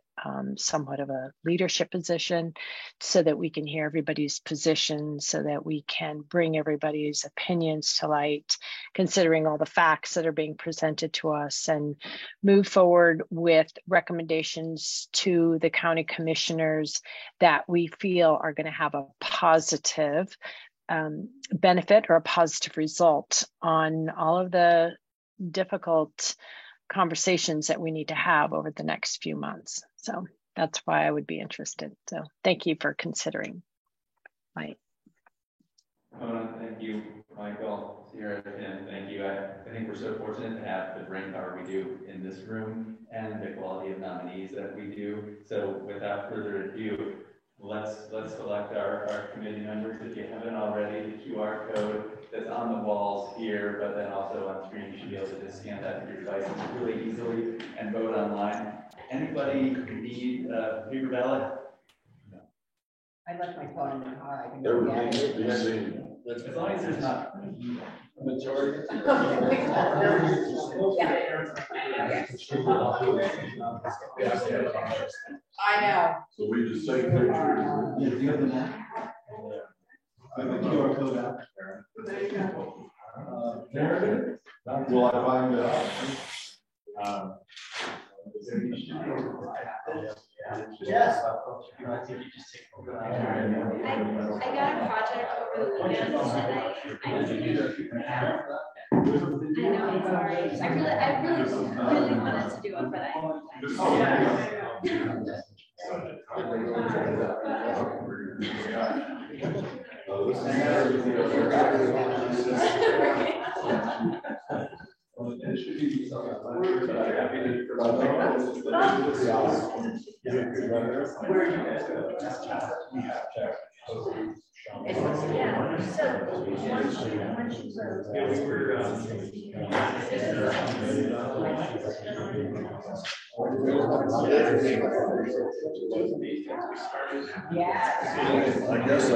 somewhat of a leadership position, so that we can hear everybody's position, so that we can bring everybody's opinions to light, considering all the facts that are being presented to us, and move forward with recommendations to the county commissioners that we feel are going to have a positive benefit or a positive result on all of the difficult conversations that we need to have over the next few months. So that's why I would be interested. So thank you for considering. Mike. Thank you, Michael, Sierra, Tim, thank you. I think we're so fortunate to have the brain power we do in this room and the quality of nominees that we do. So without further ado, let's select our committee members. If you haven't already, the QR code that's on the walls here, but then also on screen, you should be able to just scan that with your devices really easily and vote online. Anybody need a paper ballot? I left my phone in the car. I can go get it. As long as there's not a majority. I know. So we just take pictures. Yeah, do you have the map? I have a QR code out. There you go. Will I find it out? Yes. I got a project over the weekend and I know, I'm sorry. I really wanted to do it, but I guess I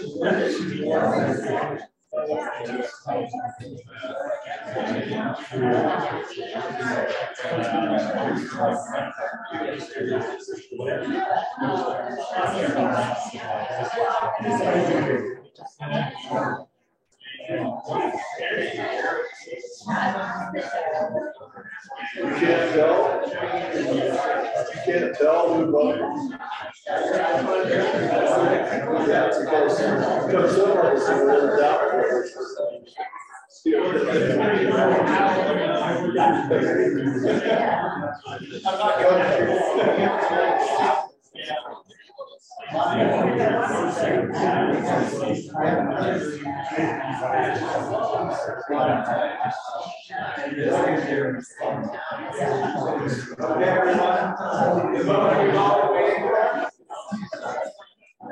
You can't tell. You can't tell who voted. Because some of us are in doubt.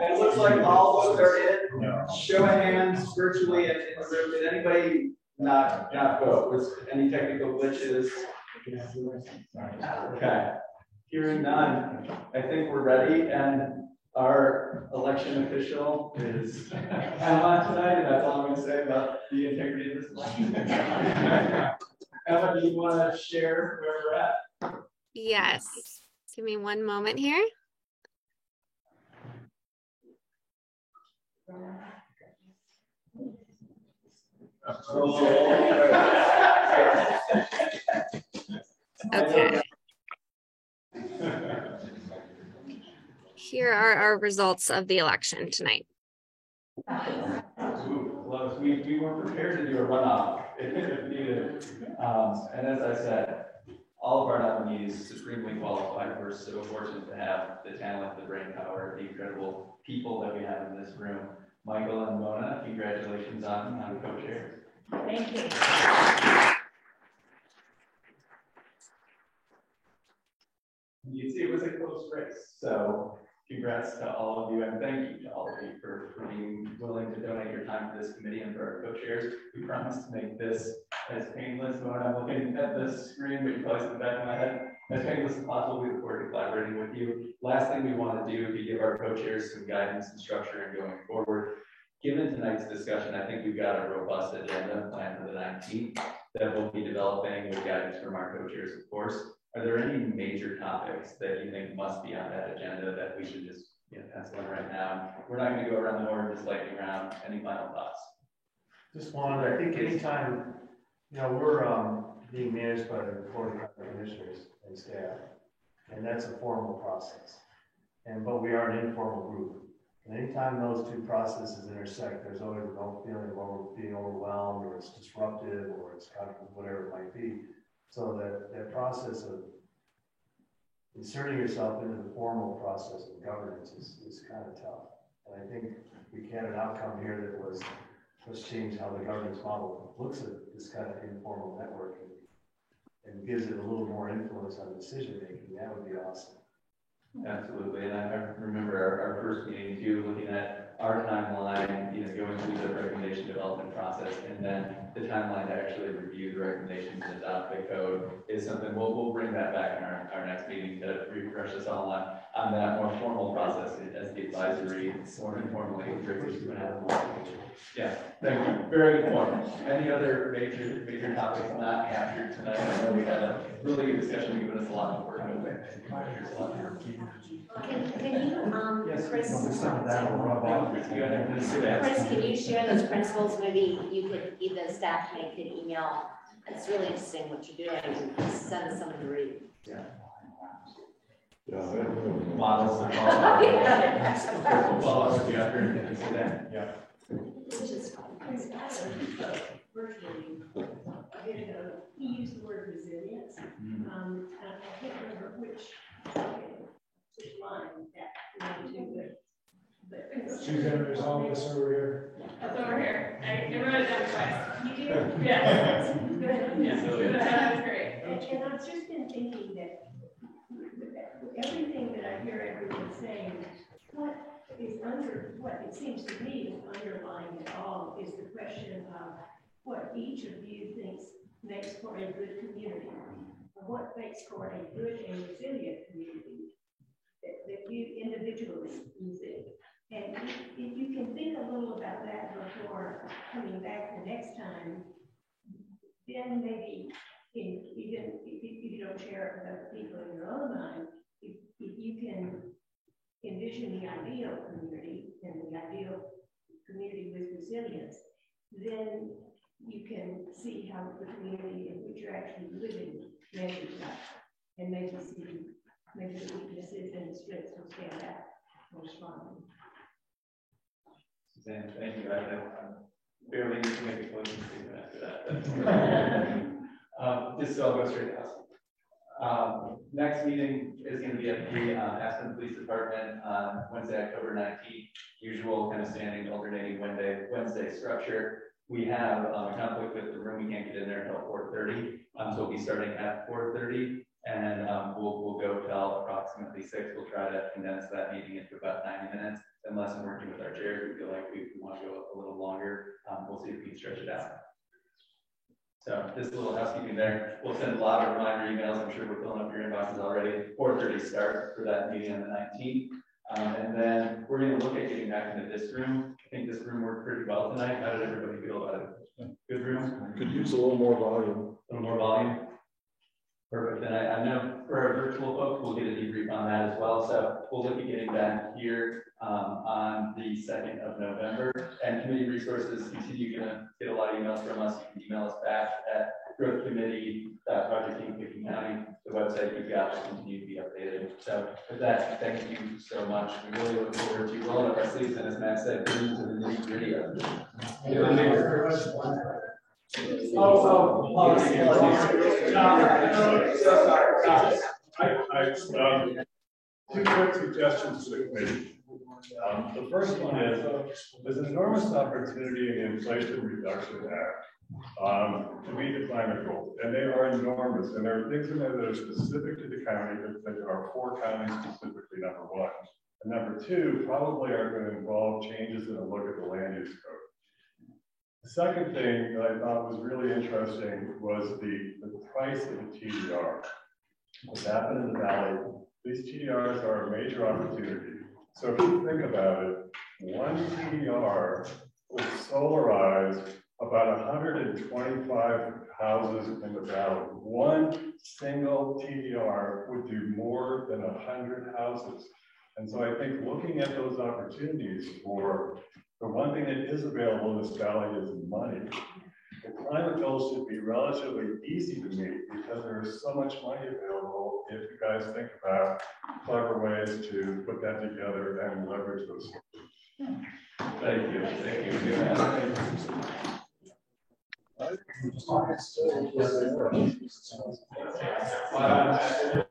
It looks like all those are in. Show of hands virtually in the room. Did anybody not vote? Was any technical glitches? Okay. Hearing none, I think we're ready, and our election official is Emma tonight, and that's all I'm going to say about the integrity of this election. Emma, do you want to share where we're at? Yes. Give me one moment here. Okay. Here are our results of the election tonight. Well, we weren't prepared to do a runoff if needed. And as I said, all of our nominees supremely qualified. We're so fortunate to have the talent, the brain power, the incredible people that we have in this room. Michael and Mona, congratulations on co-chairs. Thank you. You see, it was a close race. So congrats to all of you, and thank you to all of you for being willing to donate your time to this committee and for our co-chairs. We promise to make this as painless. When I'm looking at the screen, but you probably see the back of my head, as painless as possible. We look forward to collaborating with you. Last thing we want to do is give our co-chairs some guidance and structure and going forward. Given tonight's discussion, I think we've got a robust agenda planned for the 19th that we'll be developing with guidance from our co-chairs, of course. Are there any major topics that you think must be on that agenda that we should just pencil in right now? We're not going to go around the horn, just lightning round. Any final thoughts? Just one. I think anytime, we're being managed by the Board of Commissioners and staff, and that's a formal process. But we are an informal group. And anytime those two processes intersect, there's always a feeling of being overwhelmed, or it's disruptive, or it's kind of whatever it might be. So that process of inserting yourself into the formal process of governance is kind of tough. And I think we had an outcome here that was, let's change how the governance model looks at this kind of informal network and gives it a little more influence on decision making. That would be awesome. Absolutely, and I remember our first meeting too, looking at our timeline, going through the recommendation development process, and then the timeline to actually review the recommendations and adopt the code is something we'll bring that back in our next meeting to refresh us all on that more formal process as the advisory, more informally. Yeah, thank you. Very important. Any other major topics not captured tonight? I know we had a really good discussion, giving us a lot to work with. Can you, yes, Chris, Chris, can you share those principles? Maybe you could, either staff could email. It's really interesting what you're doing, and send us something to read. Yeah. Models and all. Yeah. He used the word resilience. And I can't remember which line that went to, but Suzanne, there's all this over here. That's over here. I wrote it down twice. You do? Yeah. Good. Yeah. That was great. And I've just been thinking that everything that I hear everyone saying, what it seems to me is underlying it all is the question of what each of you thinks makes for a good community, or what makes for a good and resilient community that you individually think. And if you can think a little about that before coming back the next time, then maybe, even if you don't share it with other people in your own mind, if you can envision the ideal community and the ideal community with resilience, then you can see how the community in which you're actually living measures up, and maybe see maybe the weaknesses and the strengths will stand out more strongly. Suzanne, thank you. I barely need to make a closing statement after that. Just so I'll go straight to house. Next meeting is going to be at the Aspen Police Department on Wednesday, October 19th. Usual kind of standing alternating Wednesday structure. We have a conflict with the room. We can't get in there until 4:30. So we'll be starting at 4:30, and we'll go till approximately 6. We'll try to condense that meeting into about 90 minutes. Unless I'm working with our chairs, we feel like we want to go a little longer. We'll see if we can stretch it out. So just a little housekeeping there. We'll send a lot of reminder emails. I'm sure we're filling up your inboxes already. 4:30 start for that meeting on the 19th. And then we're going to look at getting back into this room. I think this room worked pretty well tonight. How did everybody feel about it? Good room? Could use a little more volume. A little more volume? Perfect. And I know for our virtual folks, we'll get a debrief on that as well. So we'll look at getting back here on the 2nd of November. And committee resources continue to get a lot of emails from us. You can email us back at growthcommittee.project.Pickens County. The website you've got will continue to be updated. So with that, thank you so much. We really look forward to rolling up our sleeves, and as Matt said, getting to the nitty-gritty of it. Two quick suggestions to the committee. The first one is there's an enormous opportunity in the Inflation Reduction Act to meet the climate goals, and they are enormous. And there are things in there that are specific to the county. There are 4 counties specifically, number 1. And number 2 probably are going to involve changes in a look at the land use code. The second thing that I thought was really interesting was the price of the TDR. What's happened in the valley, these TDRs are a major opportunity. So if you think about it, 1 TDR would solarize about 125 houses in the valley. 1 single TDR would do more than 100 houses. And so I think looking at those opportunities for the one thing that is available in this valley is money. The climate goals should be relatively easy to meet because there is so much money available if you guys think about clever ways to put that together and leverage those. Thank you. Thank you.